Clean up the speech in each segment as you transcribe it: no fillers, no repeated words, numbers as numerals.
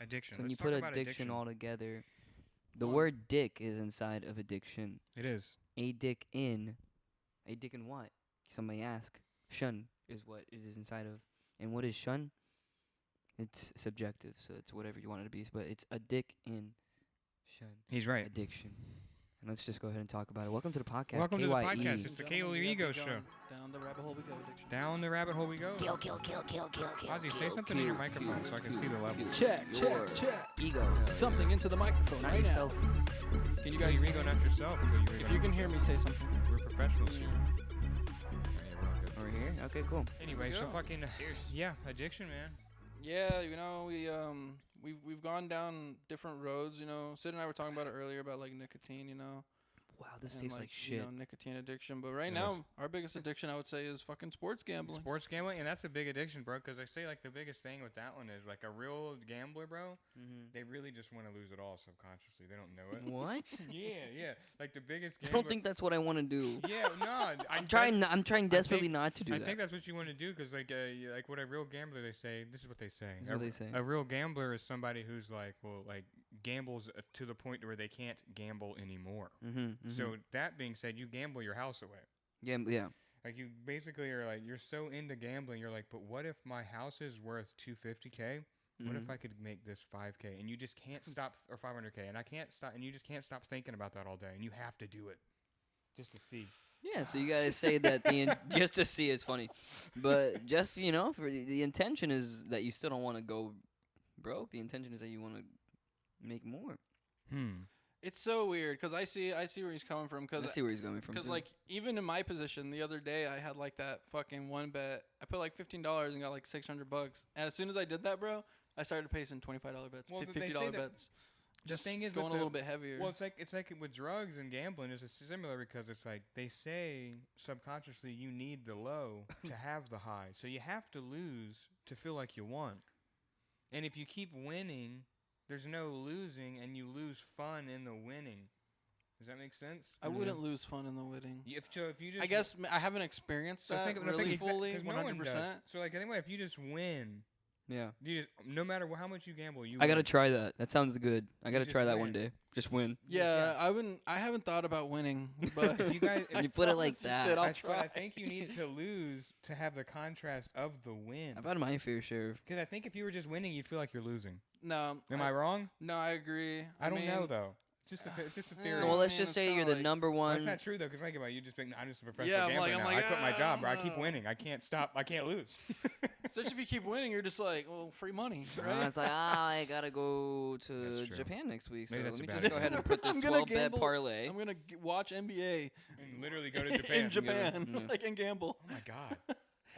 Addiction. So when Let's you talk put about addiction all together, the Well- word dick is inside of addiction. It is. A dick in what? Somebody ask. Shun is what it is inside of. And what is shun? It's subjective, so it's whatever you want it to be. But it's a dick in shun. He's right. Addiction. And let's just go ahead and talk about it. Welcome to the podcast. Welcome to the KYE. podcast. It's the KO Ego Show. Down the rabbit hole we go, addiction. Down the rabbit hole we go. Kill. Ozzy, say something in your microphone so I can see the level. Check. Ego. Something into the microphone Not right yourself. now. Can you Got guys, your ego, not yourself. if you can hear me say something. We're professionals here. Yeah, we're all good. Over here? Okay, cool. Anyway, we so go. fucking yeah, addiction, man. Yeah, we've gone down different roads, Sid and I were talking about it earlier about like nicotine, Wow, this and, tastes like shit. nicotine addiction. But right It now, is. our biggest addiction, I would say, is fucking sports gambling. Sports gambling, and that's a big addiction, bro. Because I say like the biggest thing with that one is like a real gambler, bro. Mm-hmm. They really just want to lose it all subconsciously. They don't know it. What? Yeah. Like the biggest I gambler. don't think that's what I want to do. Yeah, no. I'm trying desperately not to do I that. think that's what you want to do because like what a real gambler they say. This is what they say. This is what they say. A real gambler is somebody who's like gambles to the point where they can't gamble anymore. Mm-hmm. So that being said, you gamble your house away. yeah. Like you basically are like you're so into gambling, you're like, but what if my house is worth $250K? What if I could make this $5K? And you just can't stop, or $500K, and I can't stop, and you just can't stop thinking about that all day, and you have to do it just to see. Yeah, so you guys say that just to see it's funny, but just for the intention is that you still don't want to go broke. The intention is that you want to make more. It's so weird because I see where he's coming from. I see where he's coming from. Because too. like even in my position, the other day I had like that fucking one bet. I put like $15 and got like $600. And as soon as I did that, bro, I started placing $25 bets, Well, they say $50 that bets. The thing is going with a little bit heavier. Well, it's like with drugs and gambling is similar because it's like they say subconsciously you need the low to have the high, so you have to lose to feel like you won. And if you keep winning, there's no losing, and you lose fun in the winning. Does that make sense? I wouldn't lose fun in the winning. If you just I guess I haven't experienced that really fully, 100%. So like anyway, if you just win, yeah, you just, no matter how much you gamble, you. I gotta win. try that. That sounds good. I gotta just try that win. one day. Just win. Yeah, I haven't thought about winning, but If you guys, You put it like Just that. said, I'll I try. think you need to lose to have the contrast of the win. I've had my fair share. Because I think if you were just winning, you'd feel like you're losing. no. Am I wrong? No, I agree. I don't mean, know though. It's just a theory. Well, let's man, just it's say kinda you're the like- number Well, one. that's not true though. Because think about it, you just think, I'm just a professional Yeah, I'm gambler like- now. I'm like, I quit my job, bro. I keep ah. winning. I can't stop. I can't lose. Especially if you keep winning, you're just like, well, free money, It's right? like, I gotta go to That's true. Japan next week, so Maybe let that's me a just bad go ahead and put this I'm gonna 12 bet gamble. parlay. I'm gonna watch NBA And literally go to Japan. in Japan, Yeah. like and gamble. Oh my god. Yeah.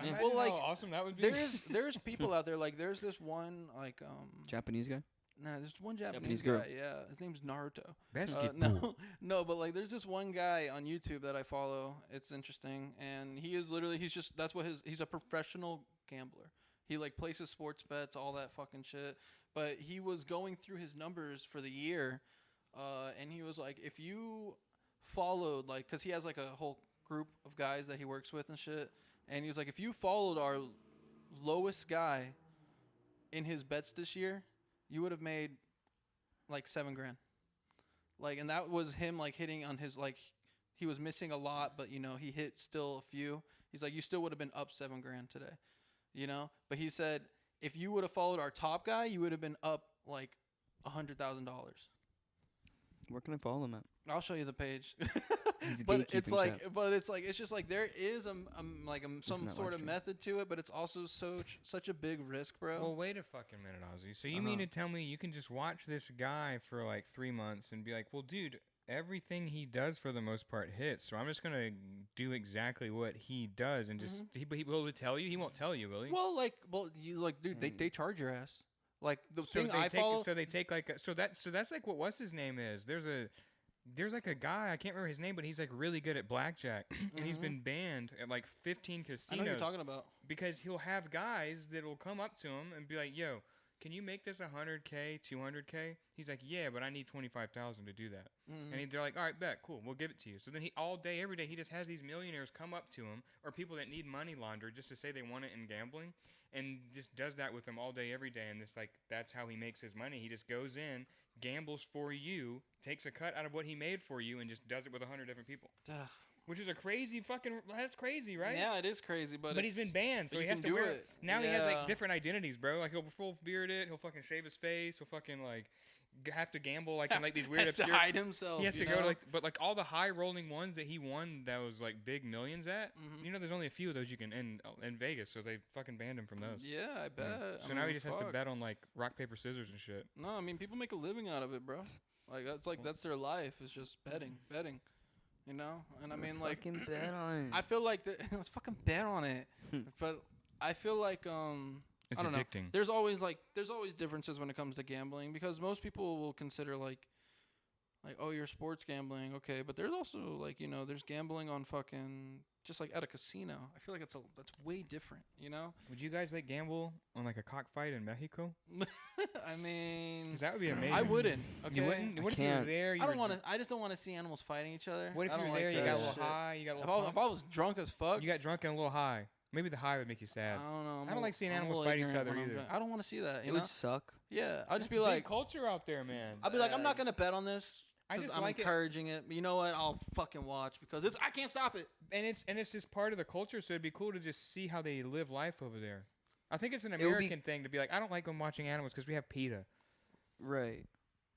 Imagine Well, like, how awesome that would be. There's people out there like there's this one like Japanese guy. there's one Japanese Japanese guy, girl. yeah, his name's Naruto. Basketball. No, but like there's this one guy on YouTube that I follow. It's interesting, and he is literally he's a professional gambler. He like places sports bets, all that fucking shit. But he was going through his numbers for the year, and he was like, if you followed like, cause he has like a whole group of guys that he works with and shit, and he was like, if you followed our lowest guy in his bets this year, you would have made like $7 grand. Like, and that was him like hitting on his like, he was missing a lot, but he hit still a few. He's like, you still would have been up $7 grand today, But he said if you would have followed our top guy, you would have been up like $100,000. Where can I follow him at? I'll show you the page. He's but gatekeeping it's like, chat. it's just like there is some not sort live of stream. method to it, but it's also such a big risk, bro. Well, wait a fucking minute, Ozzy. So you mean to tell me you can just watch this guy for like 3 months and be like, well, dude, everything he does for the most part hits, so I'm just gonna do exactly what he does and just he will tell you. He won't tell you, will he? Dude, they charge your ass. Like the So thing they I take, follow. so they take like so that's like what's his name is. There's like a guy, I can't remember his name, but he's like really good at blackjack, and he's been banned at like 15 casinos. I know what you're talking about. Because he'll have guys that will come up to him and be like, "Yo, can you make this 100K, 200K? He's like, yeah, but I need 25,000 to do that. Mm-hmm. And they're like, all right, bet, cool, we'll give it to you. So then he all day, every day, he just has these millionaires come up to him, or people that need money laundered just to say they want it in gambling, and just does that with them all day, every day. And it's like, that's how he makes his money. He just goes in, gambles for you, takes a cut out of what he made for you, and just does it with 100 different people. Which is a crazy fucking. That's crazy, right? Yeah, it is crazy, but he's been banned, so but he you has can to do wear it. Now he has Yeah. like different identities, bro. Like he'll full beard it. He'll fucking shave his face. He'll fucking like have to gamble like in like these weird has to obscure. hide himself. He has to you go to know? like, but like all the high rolling ones that he won, that was like big millions at. Mhm. You know, there's only a few of those you can in Vegas, so they fucking banned him from those. Yeah, I bet. Yeah. So I now he mean, just has to fuck. bet on like rock paper scissors and shit. No, I mean people make a living out of it, bro. Like that's their life. It's just betting. You know, and I mean like fucking bet on it. I feel like let's fucking bet on it. But I feel like It's I don't know. addicting. There's always differences when it comes to gambling, because most people will consider like oh, you're sports gambling, okay, but there's also like, you know, there's gambling on fucking just like at a casino. I feel like that's way different, you know? Would you guys like gamble on like a cockfight in Mexico? I mean, 'Cause that would be amazing. I wouldn't. Okay. You wouldn't? What if you were can't. there? You I don't were want to. I just don't want to see animals fighting each other. What if I you don't were there? like You that got a little shit. high. You got a If little. I was drunk as fuck, You got drunk and a little high. Maybe the high would make you sad. I don't know. I don't like seeing animals little fight each ignorant other when I'm either. drunk. I don't want to see that. It You know? would suck. Yeah. I'll just be Big like, culture out there, man. I'll be like, I'm not gonna bet on this. I 'Cause just I'm like it. encouraging it. But you know what? I'll fucking watch because I can't stop it. And it's just part of the culture, so it'd be cool to just see how they live life over there. I think it's an would be- American thing to be like, I don't like them watching animals because we have PETA. Right.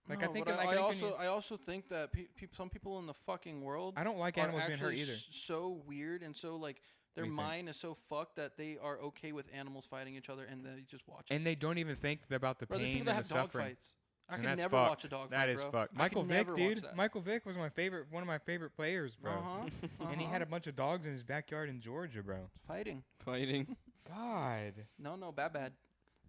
Like, No, I think but like, I I think when also you- I also think that some people in the fucking world I don't like are animals being hurt actually either. so weird and so like their What do you think? mind is so fucked that they are okay with animals fighting each other and they just watch it. And they don't even think about the Bro, there's pain people that and have the dog suffering. fights. I And can that's never fucked. watch a dog That fight, is bro. fucked. I Michael can Vick, never watch dude. that. Michael Vick was one of my favorite players, bro. Uh-huh. And he had a bunch of dogs in his backyard in Georgia, bro. fighting. Fighting. God. No, bad.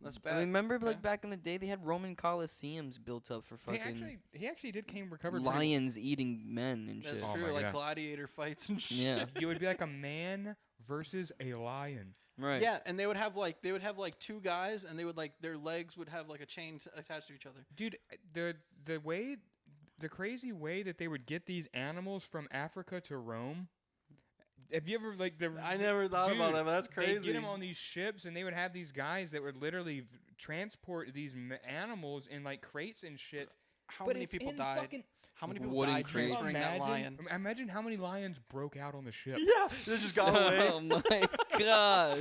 That's I bad. remember okay. like back in the day they had Roman Colosseums built up for fucking He actually did recover pretty lions eating men and That's shit. Oh true. my Like God. gladiator fights and shit. Yeah. You would be like a man versus a lion. Right. Yeah, and they would have like two guys, and they would like their legs would have like a chain attached to each other. Dude, the crazy way that they would get these animals from Africa to Rome. Have you ever like the? I never thought about Dude, that, but that's They crazy. get them on these ships, and they would have these guys that would literally transport these animals in like crates and shit. How But many it's people in died? fucking- How many people Wooden died crates. transferring that lion? Imagine how many lions broke out on the ship. Yeah, they just got away. Oh my gosh.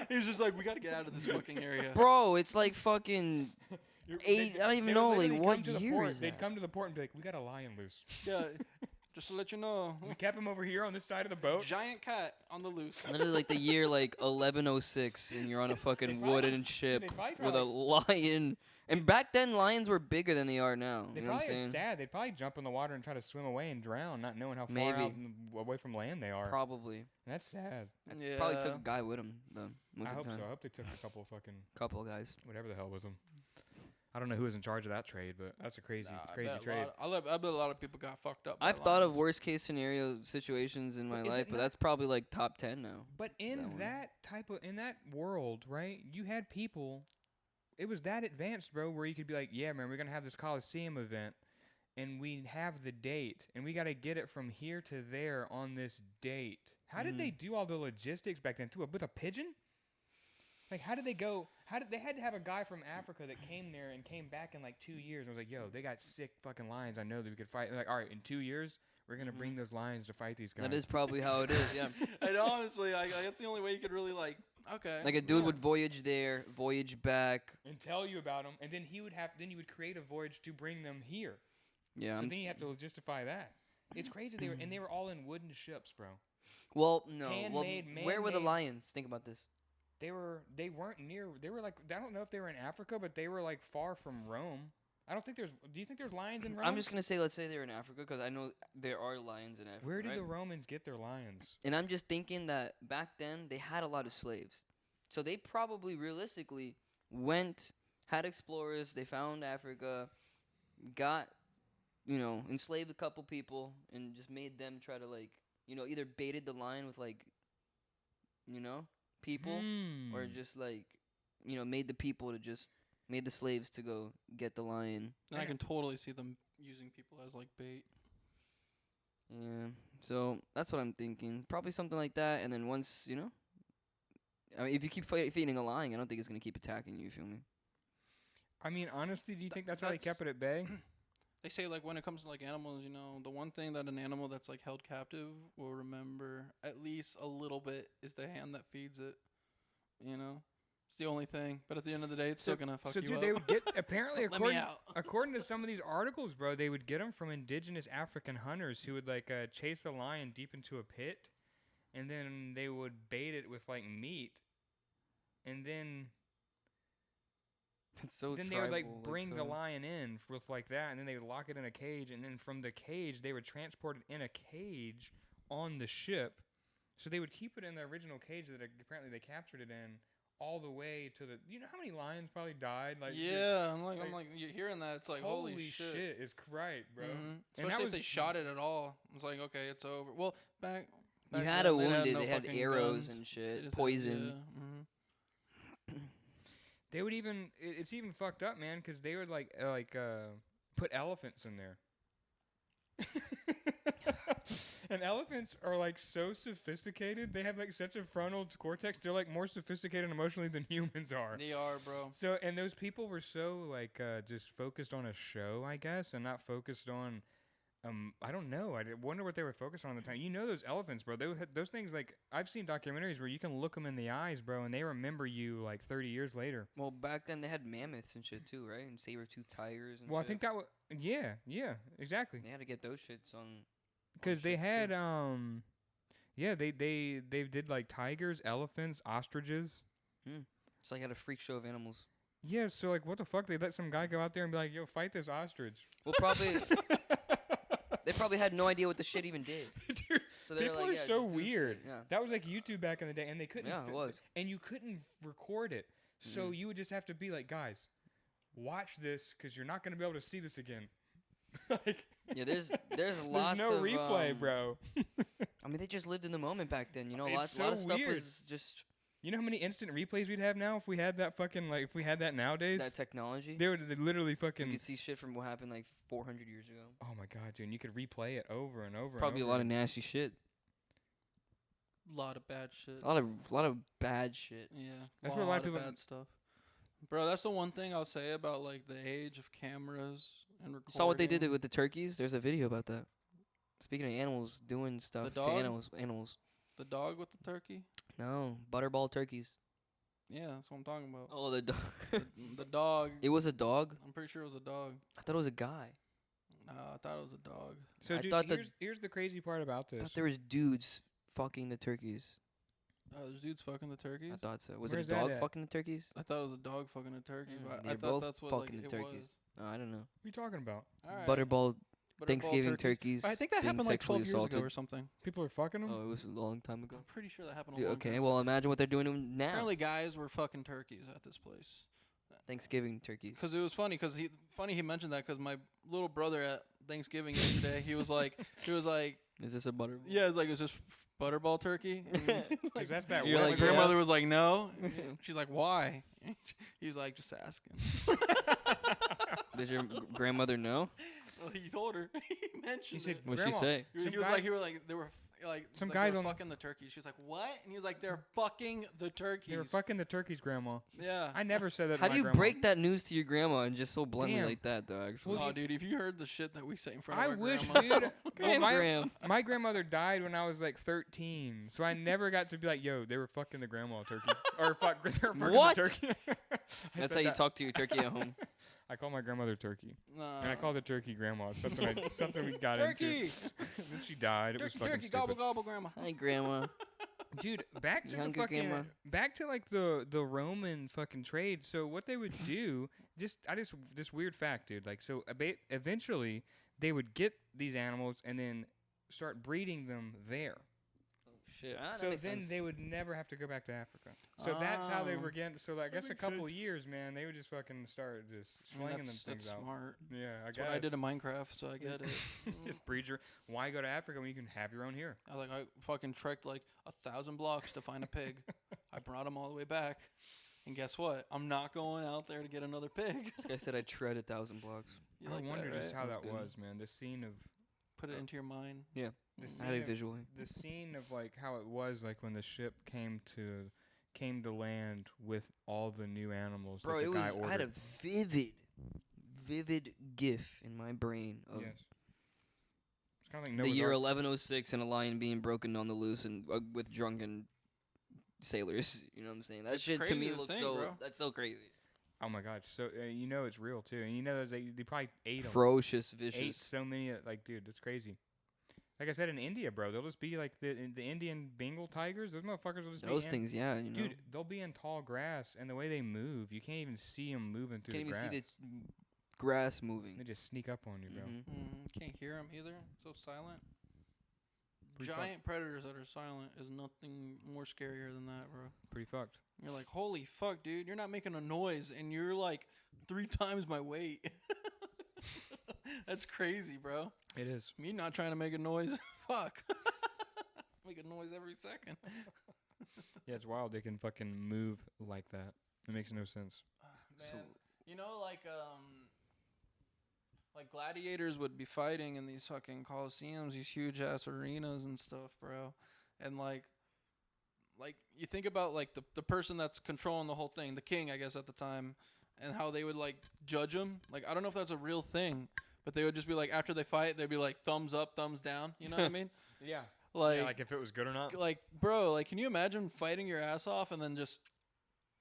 He was just like, we got to get out of this fucking area. Bro, it's like fucking I don't even They know, would like, literally what come to the year port. is They'd that? come to the port and be like, "We got a lion loose. Yeah, just to let you know, We kept him over here on this side of the boat." giant cat on the loose. Literally like the year like 1106 and you're on a fucking probably wooden just- ship they probably with a lion. And back then lions were bigger than they are now. They You know what probably I'm are saying? sad. They'd probably jump in the water and try to swim away and drown, not knowing how far Maybe. out away from land they are. Probably. That's sad. Yeah, Probably took a guy with him though. Most I of hope the so. time. I hope they took a couple of fucking Couple of guys. whatever the hell was them. I don't know who was in charge of that trade, but that's a crazy, Nah, crazy I bet trade. I bet a lot of people got fucked up. by I've thought of lions. worst case scenario situations in my But is life, it but not- that's probably like top 10 now. But in one. in that world, right? You had people. It was that advanced, bro, where you could be like, "Yeah, man, we're gonna have this Coliseum event, and we have the date, and we got to get it from here to there on this date." How did they do all the logistics back then? Too with a pigeon? Like, how did they go? How did they had to have a guy from Africa that came there and came back in like 2 years and was like, "Yo, they got sick fucking lions. I know that we could fight." They're like, all right, in 2 years, we're gonna bring those lions to fight these guys. That is probably how it is, yeah. And honestly, that's the only way you could really like. Okay. Like a dude yeah. would voyage there, voyage back. and tell you about them, and then you would create a voyage to bring them here. Yeah. So then you have to justify that. It's crazy. They were all in wooden ships, bro. Well, no. Well, Handmade, where were the man-made. lions? Think about this. They weren't near. They were like, I don't know if they were in Africa, but they were like far from Rome. I don't think there's. Do you think there's lions in Rome? I'm just gonna say, let's say they're in Africa, because I know there are lions in Africa. Where did right? the Romans get their lions? And I'm just thinking that back then they had a lot of slaves, so they probably realistically had explorers. They found Africa, got, enslaved a couple people, and just made them try to either baited the lion with people, Hmm. or just made the people to just made the slaves to go get the lion. And I can totally see them using people as like bait. Yeah. So that's what I'm thinking. Probably something like that. And then once, I mean, if you keep feeding a lion, I don't think it's gonna keep attacking you. You feel me? I mean, honestly, do you think that's how they kept it at bay? They say like when it comes to like animals, the one thing that an animal that's like held captive will remember at least a little bit is the hand that feeds it. It's the only thing. But at the end of the day, it's still gonna fuck you dude, up. they would get apparently Let me out. according to some of these articles, bro, they would get them from indigenous African hunters who would like chase a lion deep into a pit, and then they would bait it with like meat, and then It's so then tribal, they would like bring the so- lion in with like that, and then they would lock it in a cage, and then from the cage they would transport it in a cage on the ship. So they would keep it in the original cage that apparently they captured it in, all the way to the. You know how many lions probably died? Like Yeah, I'm like- like you're hearing that. It's like holy shit. It's right, bro. Mhm. And that Especially was- if they shot it at all. It's like okay, it's over. Well, back You back had then, a wounded. no They had fucking arrows guns. and They shit, just had- poison. yeah, mhm. They would even. It's even fucked up, man, because they would put elephants in there. And elephants are like so sophisticated. They have like such a frontal cortex. They're like more sophisticated emotionally than humans are. They are, bro. So, and those people were so like just focused on a show, I guess, and not focused on. I don't know. Wonder what they were focused on at the time. You know those elephants, bro. Those things, like I've seen documentaries where you can look them in the eyes, bro, and they remember you like 30 years later. Well, back then they had mammoths and shit too, right? And saber-toothed tigers and Well, I shit. think that was yeah, exactly. They had to get those shits on. Because they shits, had too. they did like tigers, elephants, ostriches. It's like at a freak show of animals. Yeah, so like what the fuck? They let some guy go out there and be like, "Yo, fight this ostrich." Well, probably they probably had no idea what the shit even did. Dude, So they were people like, are yeah, so just do this weird. shit. Yeah. That was like YouTube back in the day, and they couldn't. Yeah, it was. And you couldn't record it, so Mhm. you would just have to be like, "Guys, watch this, because you're not gonna be able to see this again." Like, Yeah, there's there's lots no of replay, bro. I mean, they just lived in the moment back then. A It's lot so of stuff weird. was just You know how many instant replays we'd have now if we had that fucking if we had that nowadays? that technology. They would literally You fucking. could see shit from what happened like 400 years ago. Oh my god, dude! And you could replay it over and over. Probably a and lot over. of nasty shit. Lot of bad shit. A lot of bad shit. Yeah, That's what a lot of people- bad stuff. Bro, that's the one thing I'll say about like the age of cameras and recording. You saw what they did with the turkeys? There's a video about that. Speaking of animals doing stuff to dog? animals. The dog with the turkey. No, butterball turkeys. Yeah, that's what I'm talking about. Oh, the dog. The dog. It was a dog. I'm pretty sure it was a dog. I thought it was a guy. No, I thought it was a dog. So, I dude, thought here's the crazy part about I this. thought there was dudes fucking the turkeys. There's dudes fucking the turkeys. I thought so. Was Where's it a that dog at? fucking the turkeys? I thought it was a dog fucking a turkey, but They're I thought both that's what fucking like, the it turkeys. was. Oh, I don't know. What are you talking about? All right. Butterball Butterball Thanksgiving turkeys. I think that being happened like sexually 12 years assaulted. ago or something. People are fucking them. Oh, it was a long time ago. I'm pretty sure that happened a Dude, long okay, time. well, imagine what they're doing to 'em now. Apparently, guys were fucking turkeys at this place. Thanksgiving turkeys. Because it was funny. Because he mentioned that. Because my little brother at Thanksgiving yesterday, he was like, Is this a butterball? yeah, it's like, is this butterball turkey? And Because that's that You're one my like, girl- grandmother was like, no. She's like, why? He was like, just asking. Does your grandmother know? Well, he told her. He mentioned. He said, it. What'd she "Grandma, say? He some was guy- like, they were like Some like, guys they were on- fucking the turkey. She was like, what? And he was like, they're fucking the turkeys. They were fucking the turkeys, Grandma. Yeah. I never said that. to How my do you grandma. break that news to your grandma and just so bluntly Damn. like that, though, actually? Well, Oh, you- dude, if you heard the shit that we say in front of I our wish, grandma, dude. Well, my, Gram. my grandmother died when I was like 13, so I never got to be like, "Yo, they were fucking the grandma turkey," or "Fuck, they were fucking What? the turkey." I That's said how you that. talk to your turkey at home. I call my grandmother Turkey, nah. and I call the turkey Grandma. It's something we got turkey, into. Then she died. It was turkey, fucking turkey, stupid. gobble gobble, grandma. Hi, grandma. Dude, back to the Younger fucking grandma. back to like the Roman fucking trade. So what they would do, this weird fact, dude. Like, so eventually they would get these animals and then start breeding them there. Shit. So then they would never have to go back to Africa. So that's how they Oh. were getting. So I guess a makes couple sense. years, man, they would just fucking start just I mean, slinging them that's things out. smart. Yeah, I That's guess. what I did in Minecraft, so I get it. Just breed your. Why go to Africa when you can have your own here? I fucking trekked like 1,000 blocks to find a pig. I brought him all the way back. And guess what? I'm not going out there to get another pig. This guy said I tread 1,000 blocks. You I like wonder that, just right? how That's that good. was, man. The scene of Put it into your mind. the Mm. scene I had it of, visually. the scene of like how it was like when the ship came to land with all the new animals. Bro, that the it was. guy I had a ordered. vivid GIF in my brain of Yes. It's kind of like the Noah's year Ark. 1106 and a lion being broken on the loose and with drunken sailors. You know what I'm saying? That It's shit to crazy me to looks think, so. bro. That's so crazy. Oh my god! So you know it's real too, and you know they probably ate them. Ferocious, Ate vicious. so many. Like, dude, that's crazy. Like I said, in India, bro, they'll just be like the Indian Bengal tigers. Those motherfuckers will just Those be things, yeah. You know. Dude, they'll be in tall grass, and the way they move, you can't even see them moving through Can't the even grass. see the grass moving. They just sneak up on you, bro. Mhm. Can't hear them either. So silent. Pretty Giant predators that are silent is nothing more scarier than that, bro. Pretty fucked. You're like, holy fuck, dude. You're not making a noise, and you're like 3 times my weight. That's crazy, bro. It is. Me not trying to make a noise. Fuck. Make a noise every second. Yeah, it's wild. They can fucking move like that. It makes no sense. Man, you know, like gladiators would be fighting in these fucking coliseums, these huge ass arenas and stuff, bro. And like you think about like the person that's controlling the whole thing, the king, I guess at the time, and how they would like judge him. Like I don't know if that's a real thing, but they would just be like after they fight, they'd be like thumbs up, thumbs down. You know what I mean? Yeah. Like, Like if it was good or not. like bro, like can you imagine fighting your ass off and then just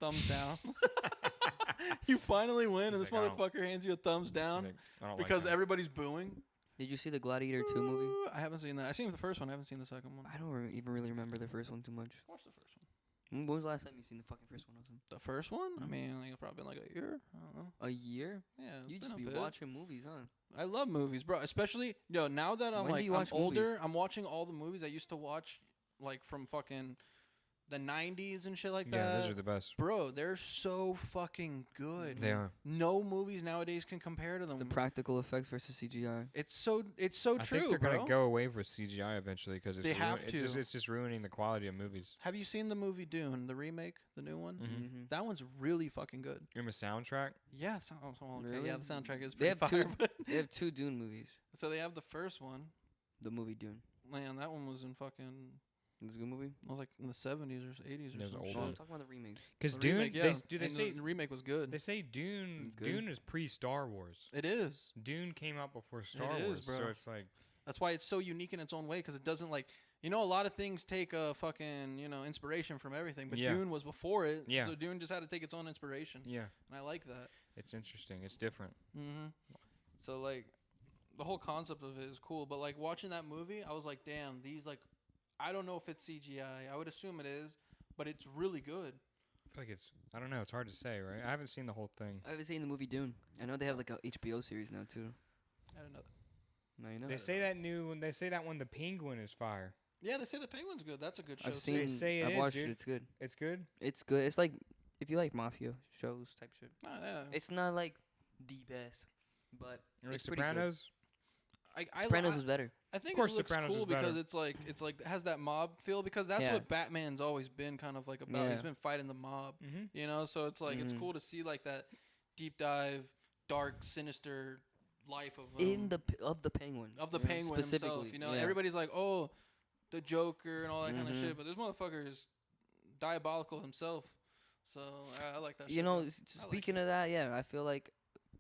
thumbs down? You finally win, and He's this like, I don't- motherfucker hands you a thumbs down Like, I don't because like that. everybody's booing. Did you see the Gladiator 2 movie? Ooh, I haven't seen that. I've seen the first one. I haven't seen the second one. I don't even really remember the first one too much. Watch the first one. When was the last time you seen the fucking first one? Austin? The first one? I Mhm. mean, like, it's probably been like a year. I don't know. A year? Yeah, it's You been just a be bit. watching movies, huh? I love movies, bro. Especially, now that I'm When do like you I'm watch older, movies? I'm watching all the movies I used to watch, like from fucking the 90s and shit like Yeah, that. those are the best. Bro, they're so fucking good. They are. No movies nowadays can compare to It's them. the practical effects versus CGI. It's so I true, think they're bro. gonna go away with CGI eventually because They have to. It's just ruining the quality of movies. Have you seen the movie Dune, the remake, the new one? Mm-hmm. Mm-hmm. That one's really fucking good. Remember the soundtrack? Yeah, okay. Really? Yeah, the soundtrack is They pretty have fire. two- But They have 2 Dune movies. so they have the first one. The movie Dune. Man, that one was in fucking. It's a good movie. It was like in the 70s or 80s or It was some old. No, I'm shit. talking about the remakes. Because The Dune, remake, yeah. they And say the remake was good. they say Dune It's good. Dune is pre Star Wars. It is. Dune came out before Star It Wars, is, bro. so it's like That's why it's so unique in its own way because it doesn't like a lot of things take a fucking inspiration from everything, but Yeah. Dune was before it. Yeah. So Dune just had to take its own inspiration, yeah, and I like that. it's interesting. It's different. Mm-hmm. So like, the whole concept of it is cool, but like watching that movie, I was like, damn, these like, I don't know if it's CGI. I would assume it is, but it's really good. I feel like I don't know. It's hard to say, right? I haven't seen the whole thing. I haven't seen the movie Dune. I know they have like a HBO series now too. I don't know that. No, you know. They say that one, the Penguin is fire. Yeah, they say the Penguin's good. That's a good show. I've too. seen. say it I've is, watched dude. it. It's good. It's good. It's good. It's like if you like mafia shows type shit. Oh, yeah. It's not like the best, but Like it's pretty good. Sopranos. Sopranos was better. I think Of course it looks Sopranos cool is better. because it's like it has that mob feel because that's Yeah. what Batman's always been kind of like about. Yeah. He's been fighting the mob, Mm-hmm. So it's like it's Mhm. cool to see like that deep dive, dark, sinister life of Of the Penguin. of the you know, Penguin himself. specifically. Yeah. Everybody's like, oh, the Joker and all that kind of Mhm. shit, but this motherfucker is diabolical himself. So I like that. You shit, know, man. speaking of that, yeah, I feel like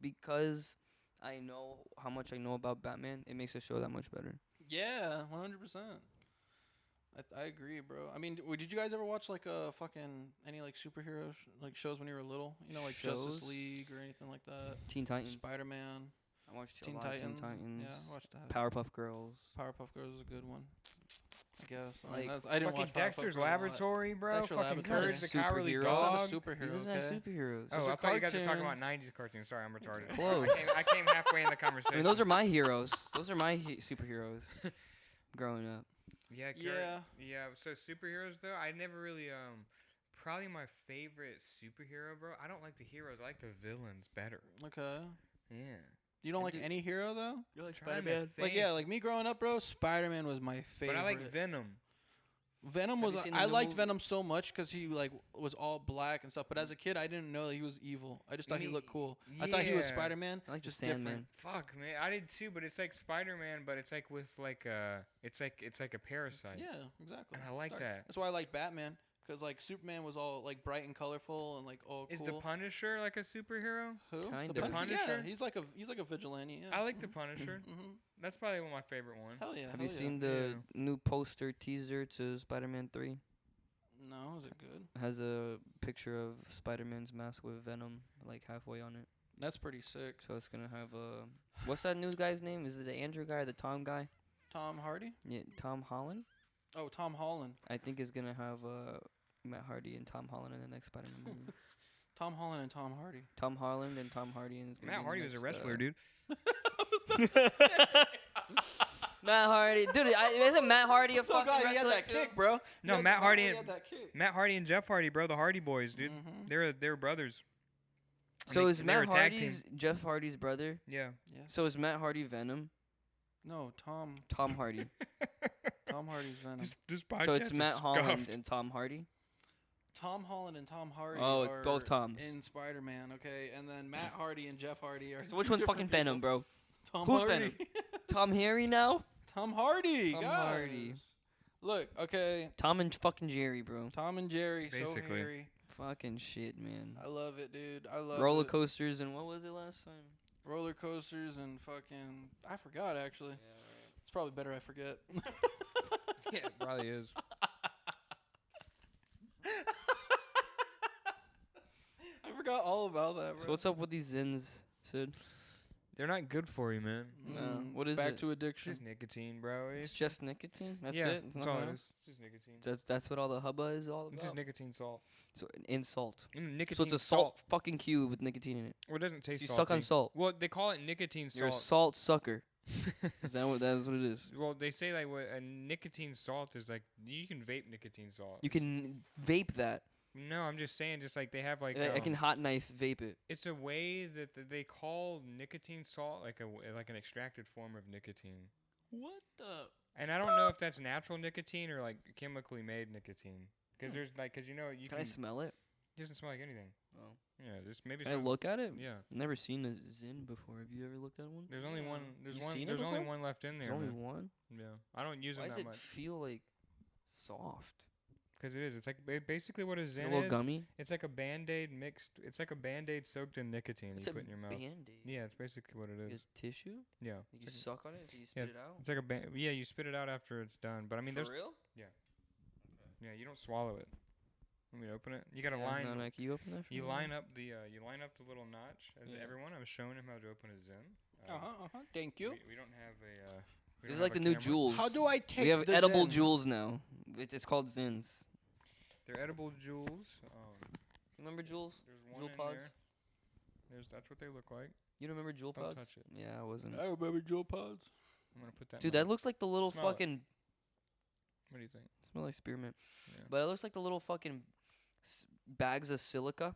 because I know how much I know about Batman, it makes the show that much better. Yeah, 100%. I agree, bro. I mean, did you guys ever watch like any like superhero like shows when you were little? Like Justice Shows? League or anything like that? Teen Titans. Spider-Man, I watched a Teen lot of Titans. Teen Titans. Yeah, I watched that. Powerpuff Girls. Powerpuff Girls is a good one. I guess. I, Like, mean, I didn't Fucking watch Powerpuff Dexter's Girls a lot. Laboratory, bro. Dexter Fucking Laboratory. Courage He's the not a Cowardly superhero. It's not a Dog. superhero. These are Okay? not superheroes. Oh, Those I are thought you guys were talking about cartoons. 90s cartoons. Sorry, I'm retarded. Close. I came halfway in the conversation. I mean, those are my heroes. Those are my superheroes growing up. Yeah, Yeah. yeah. So superheroes though, I never really probably my favorite superhero, bro. I don't like the heroes. I like the villains better. Okay. Yeah. You don't I like do- any hero though? You like Trying to Like think. like me growing up, bro. Spider-Man was my But favorite. I like Venom. Venom Have was. you seen I the liked movie? Venom so much because he like was all black and stuff. But as a kid, I didn't know that he was evil. I just thought he Me- looked cool. I thought he was yeah. Spider-Man. I like the just Sandman. different. Fuck, man, I did too, but it's like Spider-Man, but it's like with like it's like a parasite. Yeah, exactly. And I like Sorry. that. That's why I like Batman because like Superman was all like bright and colorful and like all Is cool. the Punisher like a superhero? Who? Kinda. The The Punisher? Punisher? Yeah, he's like a vigilante. Yeah. I like the Punisher. Mm-hmm. That's probably one of my favorite ones. Hell yeah. Have hell you yeah. seen the new poster teaser to Spider-Man 3? No, is it good? It has a picture of Spider-Man's mask with Venom like halfway on it. That's pretty sick. So it's gonna have what's that new guy's name? Is it the Andrew guy, or the Tom guy? Tom Hardy? Yeah, Tom Holland. Oh, Tom Holland. I think is gonna have Matt Hardy and Tom Holland in the next Spider-Man movie. Tom Holland and Tom Hardy. Tom Holland and Tom Hardy and Matt Hardy was a wrestler, dude. I was about to say. Matt Hardy, dude, isn't Matt Hardy a So fucking guy, he had wrestler that too? kick, bro. No, He had- Matt Hardy He and- had that kick. Matt Hardy and Jeff Hardy, bro, the Hardy Boys, dude. Mhm. They were brothers. And So they- is and they were Matt a tag team. Hardy's Jeff Hardy's brother? Yeah. Yeah. So is Matt Hardy Venom? No, Tom Hardy. Hardy's Venom. This So it's podcast is Matt Holland scuffed. and Tom Hardy. Tom Holland and Tom Hardy Oh, are both Toms. in Spider-Man, okay? And then Matt Hardy and Jeff Hardy are So which two one's fucking different Venom, people. bro? Tom Who's Hardy. Venom? Tom Hardy now? Tom Hardy. Tom guys. Hardy. Look, okay. Tom and fucking Jerry, bro. Tom and Jerry, so Basically. hairy. Fucking shit, man. I love it, dude. I love Roller it. coasters and what was it last time? Roller coasters and fucking. I forgot actually. It's probably better I forget. Yeah, it probably is. I forgot all about that, bro. So what's up with these Zins, Sid? They're not good for you, man. No. What is Back it? to It's addiction. just nicotine, bro. It's just nicotine? That's yeah, it? It's that's nothing all it else? is. It's just nicotine. That's what all the hubba is all It's about? just nicotine salt. So in salt. Nicotine So it's a salt fucking cube with nicotine in it. Well, it doesn't taste You salty. suck on salt. Well, they call it nicotine You're a salt. salt sucker. Is that what it is? Well, they say like what a nicotine salt is like. You can vape nicotine salt. You can vape that. No, I'm just saying, just like they have like. I can hot knife vape it. It's a way that they call nicotine salt like like an extracted form of nicotine. What the? And I don't know if that's natural nicotine or like chemically made nicotine. Because there's like, because you know you Can I smell it? It doesn't smell like anything. Oh. Yeah, just maybe. Can I look at it? Yeah. Never seen a Zin before. Have you ever looked at one? There's only Yeah. one. There's You one. seen it There's only before? one left in there. There's only man. one. Yeah, I don't use Why them does that it much. feel like soft? Because it is. It's like basically what a Is it Zen a little is. gummy? It's like a Band-Aid mixed. It's like a Band-Aid soaked in nicotine. It's you a put in your mouth. Band-Aid. Yeah, it's basically what it is. It's tissue. Yeah. Like you It's suck on it, so you yeah, spit it out. It's like a yeah. You spit it out after it's done. But I mean, For there's real? yeah. You don't swallow it. Let me open it. You gotta Yeah, line. No, can you open that? For You me? line up the little notch. As Yeah. everyone, I was showing him how to open a Zen. Thank you. We don't have a. We This is don't like have the a new camera. jewels. How do I take? We have the edible Zen? jewels now. It's called Zins. They're edible jewels. Remember jewels? There's one Jewel in pods? there. That's what they look like. You don't remember jewel Don't pods? touch it. Yeah, I wasn't. I remember Jewel Pods. I'm gonna put that. Dude, in my- that looks like the little Smell it. fucking. What do you think? Smell like spearmint. Yeah. But it looks like the little fucking bags of silica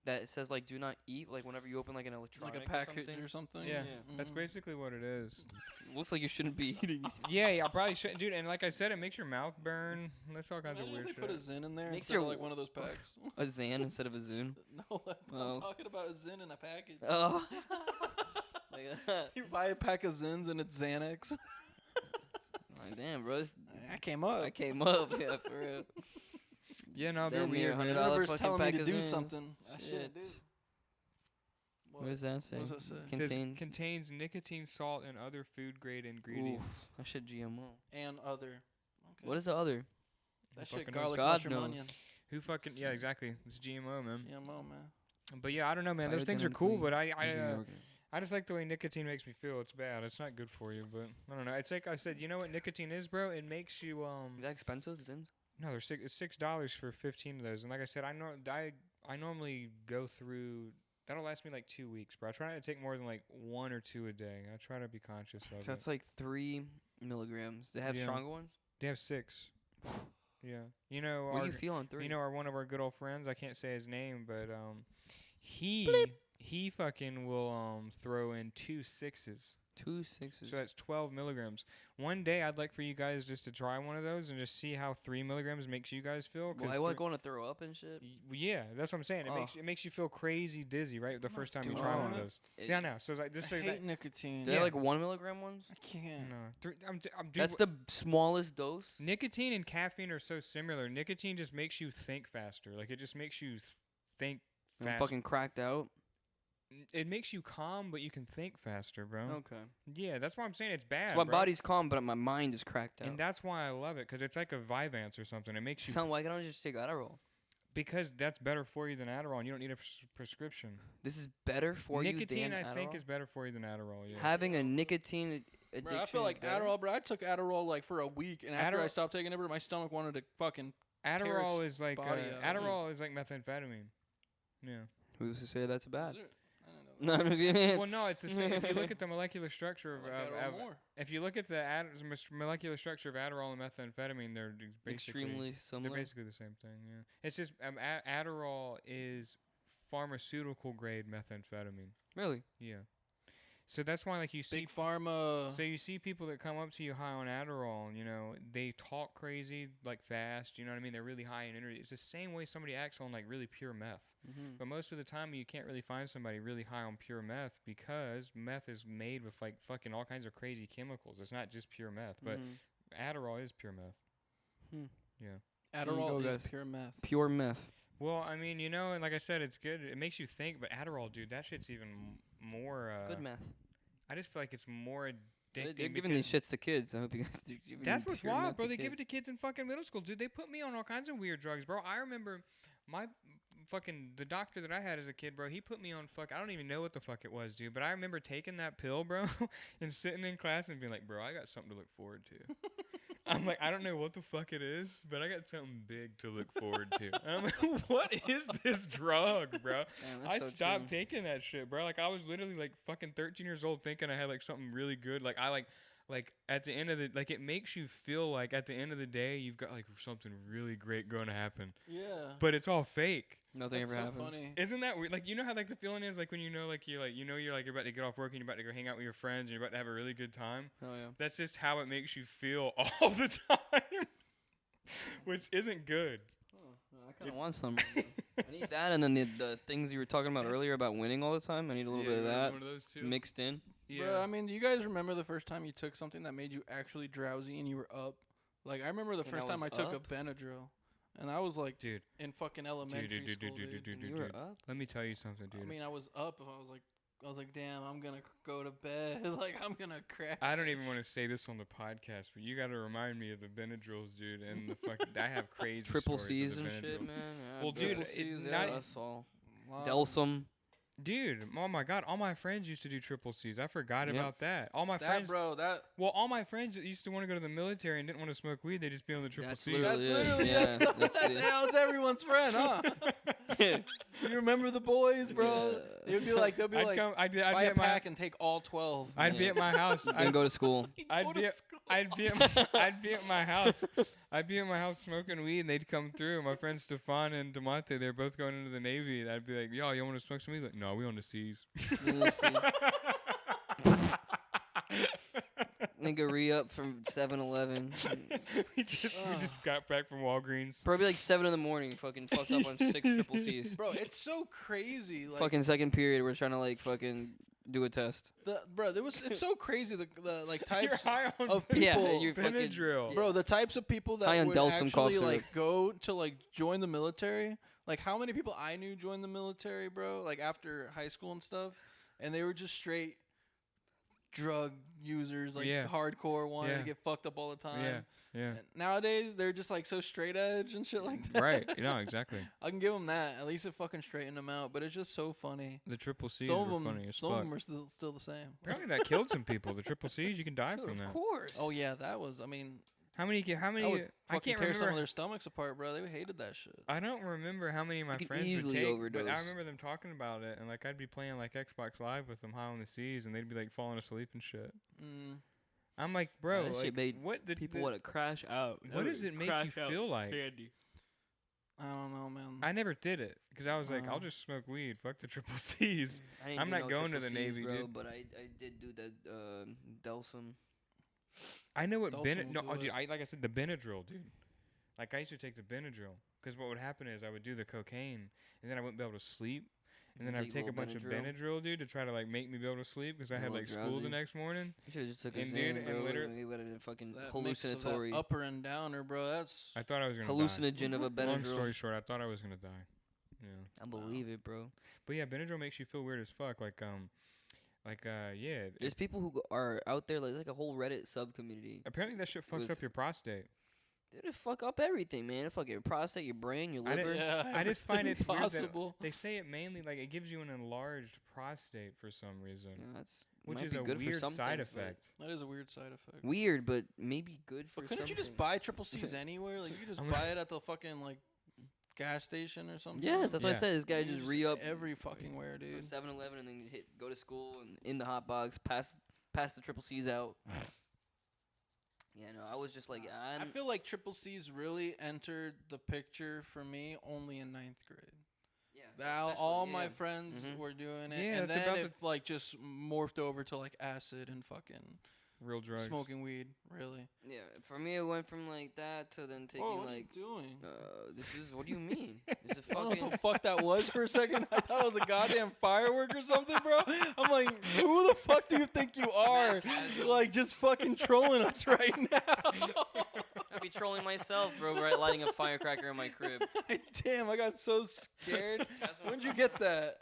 that it says like "do not eat." Like whenever you open like an It's electronic like a package or or something. Yeah, Yeah. that's Mhm. basically what it is. something. Looks like you shouldn't be eating it. Yeah, I probably shouldn't, dude. And like I said, it makes your mouth burn. That's all kinds Imagine of if weird they shit. put a Zen in there Makes instead your of like one of those packs. A Zan instead of a Zune. No, I'm Oh. talking about a Zen in a package. Oh. Like that. You buy a pack of Zens and it's Xanax. Like, damn, bro. I came up. I came up, yeah, for real. Yeah, no, they're Damn near weird. man. $100 The universe fucking telling me pack to of do Zans. something. I should, dude. Shit. What does that say? What does it say? It says Contains. contains nicotine, salt, and other food grade ingredients. Oof, that shit GMO. And other. Okay. What is the other? that Who shit? fucking Garlic, God mushroom, knows. onion. Who fucking yeah, exactly. It's GMO, man. GMO, man. But yeah, I don't know, man. Those things are cool, but I just like the way nicotine makes me feel. It's bad. It's not good for you, but I don't know. It's like I said. You know what nicotine is, bro? It makes you Is that expensive, Zins? No, they're it's $6 for 15 of those. And like I said, I normally go through. That'll last me like 2 weeks, bro. I try not to take more than like 1 or 2 a day. I try to be conscious of So it. that's like 3 milligrams. They have Yeah. stronger ones? They have 6. Yeah, you know. What our, do you feel on 3? You know, one of our good old friends. I can't say his name, but he fucking will throw in 2 6s. 2 sixes. So that's 12 milligrams. One day, I'd like for you guys just to try one of those and just see how 3 milligrams makes you guys feel. Well, I want going to throw up and shit. Yeah, that's what I'm saying. It makes you feel crazy dizzy, right? The first time you try one of those. Yeah, no. So it's like this. I hate nicotine. They're like 1 milligram ones. I can't. No, That's the smallest dose. Nicotine and caffeine are so similar. Nicotine just makes you think faster. Like it just makes you think I'm faster. fucking cracked out. It makes you calm, but you can think faster, bro. Okay. Yeah, that's why I'm saying it's bad. So my bro. body's calm, but my mind is cracked out. And that's why I love it, because it's like a Vyvanse or something. It makes you Sound why can't I just take Adderall? because that's better for you than Adderall, and you don't need a prescription. This is better for you Nicotine, than I think, Adderall? is better for you than Adderall. Yeah. Having a nicotine addiction. Bro, I feel like is better? Adderall, bro. I took Adderall like for a week, and after I Adderall- stopped taking it, bro, my stomach wanted to fucking. Adderall is like body out, Adderall is like methamphetamine. Yeah. Who's to say that's bad? Is it? I don't know. No, I'm just kidding. Well, no, it's the same. If you look at the molecular structure of, I like Adderall more. if you look at the molecular structure of Adderall and methamphetamine, they're basically Extremely they're similar. basically the same thing. Yeah. It's just Adderall is pharmaceutical grade methamphetamine. Really? Yeah. So that's why, like, you see, Big Pharma. so you see people that come up to you high on Adderall, and, you know, they talk crazy, like, fast. You know what I mean? They're really high in energy. It's the same way somebody acts on, like, really pure meth. Mm-hmm. But most of the time, you can't really find somebody really high on pure meth because meth is made with, like, fucking all kinds of crazy chemicals. It's not just pure meth, but Adderall is pure meth. Hmm. Yeah. Adderall go, is guys. pure meth. Pure meth. Well, I mean, you know, and like I said, it's good. It makes you think, but Adderall, dude, that shit's even more. Good meth. I just feel like it's more addicting. They're giving these shits to kids. I hope you guys. That's what's wild, bro. They give it to kids in fucking middle school, dude. They put me on all kinds of weird drugs, bro. I remember the doctor that I had as a kid, bro. He put me on I don't even know what the fuck it was, dude. But I remember taking that pill, bro, and sitting in class and being like, bro, I got something to look forward to. I'm like, I don't know what the fuck it is, but I got something big to look forward to. And I'm like, what is this drug, bro? Damn, I that's so stopped true. taking that shit, bro. Like, I was literally like fucking 13 years old thinking I had like something really good. Like, I like at the end of the, like, it makes you feel like at the end of the day, you've got like something really great going to happen. Yeah. But it's all fake. Nothing That's ever so happens. funny. Isn't that weird? Like, you know how like the feeling is like when you know like you're about to get off work and you're about to go hang out with your friends and you're about to have a really good time. Oh yeah. That's just how it makes you feel all the time, which isn't good. I kind of want some. I need that, and then the things you were talking about earlier about winning all the time. I need a little bit of that One of those too. mixed in. Bro, I mean, do you guys remember the first time you took something that made you actually drowsy and you were up? Like, I remember the And first I time I was took a up? Benadryl, and I was like dude. in fucking elementary school, dude. You were up. Let me tell you something, dude. I mean, I was up. I was like, damn, I'm gonna go to bed. Like, I'm gonna crash. I don't even want to say this on the podcast, but you got to remind me of the Benadryls, dude, and the fucking. I have crazy Triple stories C's of the and shit, Benadryl. man. Yeah, Well, bro. dude, Triple it- C's, not- yeah. That's all. Wow. Delsum. Dude, oh my God, all my friends used to do triple C's. I forgot Yep. about that. All my That, friends, bro, that. well, all my friends that used to want to go to the military and didn't want to smoke weed, they just be on the triple That's C. literally That's it. literally Yeah, that's it. how it's everyone's friend, huh? You remember the boys, bro? Yeah. They'll be like, I'd buy be a at my, pack and take all 12. I'd be Yeah. at my house. And go to school. I'd be I'd be at my house. I'd be at my house smoking weed, and they'd come through. My friends Stefan and Demonte, they're both going into the Navy. And I'd be like, "Yo, you want to smoke some weed?" Like, no, we on the C's. Nigga re-up from 7-Eleven. we just got back from Walgreens. Probably like 7 in the morning, fucking fucked up on 6 triple C's. Bro, it's so crazy. Like, Fucking second period, we're trying to like fucking do a test. it's so crazy the like You're types high on of Yeah, people. you're fucking- Benadryl. Bro, the types of people that High on would Delsum cough actually syrup. like go to like join the military. Like how many people I knew joined the military, bro? Like after high school and stuff, and they were just straight drug users, like Yeah. hardcore, wanting Yeah. to get fucked up all the time. Yeah, yeah. And nowadays they're just like so straight edge and shit like that. Right. You know exactly. I can give them that. At least it fucking straightened them out. But it's just so funny. The triple C's Some of were them, funny as some of fuck. them are still the same. Apparently that killed some people. The triple C's, you can die Dude, from of that. course. Oh yeah, that was. I mean, How many? that would I fucking can't tear some remember. of their stomachs apart, bro. They hated that shit. I don't remember how many of my could friends easily would take, overdose. but I remember them talking about it, and like I'd be playing like Xbox Live with them high on the C's, and they'd be like falling asleep and shit. Mm. I'm like, bro, that shit like, made what the people want to crash out. what does it make you feel like? I don't know, man. I never did it because I was like, I'll Uh-huh. just smoke weed. Fuck the triple C's. I didn't I'm do not no going to triple the Cs, Navy, bro, dude. but I did do the Delsum. I know what Dawson will no, do oh, it. dude. Like I said, the Benadryl, dude. Like I used to take the Benadryl because what would happen is I would do the cocaine and then I wouldn't be able to sleep. And then You I'd take a take a little bunch of Benadryl? Benadryl, dude, to try to like make me be able to sleep because I A had little like school the drowsy? next morning. You should have just took a And dude, Xan, and bro. literally- You would have fucking That mix of that hallucinatory, upper and downer, bro. That's I thought I was gonna die. hallucinogen of a Long story Benadryl. short, I thought I was gonna die. Yeah. I believe it, bro. But yeah, Benadryl makes you feel weird as fuck. Yeah. There's people who are out there, like, there's like a whole Reddit sub community. Apparently that shit fucks with- up your prostate. Dude, it fuck up everything, man. It fuck your prostate, your brain, your I didn't- liver. yeah. I just find everything it weird that possible. they say it mainly like it gives you an enlarged prostate for some reason, Yeah, that's which might is be a good for weird some side things, but- effect. That is a weird side effect. Weird, but maybe good for But couldn't some you just things. buy triple C's anywhere? Like you could just I'm buy gonna- it at the fucking like gas station or something. Yes, that's what I Yeah. said. This guy You just just re-up every fucking where, from dude. 7-Eleven and then you go to school and in the hot box, pass the triple C's out. Yeah, no, I was just like, I feel like triple C's really entered the picture for me only in 9th grade. yeah, Now especially, all yeah. my friends Mhm. were doing it, Yeah, and that's then about it like just morphed over to like acid and fucking Real drugs. smoking weed. Really? Yeah, for me it went from like that to then taking Whoa, what like, are you doing? this is what do you mean? This is I don't know fucking. what the fuck that was for a second. I thought it was a goddamn firework or something, bro. I'm like, who the fuck do you think you are? Casual. Like, just fucking trolling us right now. I'd be trolling myself, bro, right, lighting a firecracker in my crib. Damn, I got so scared. That's what- When'd you get that?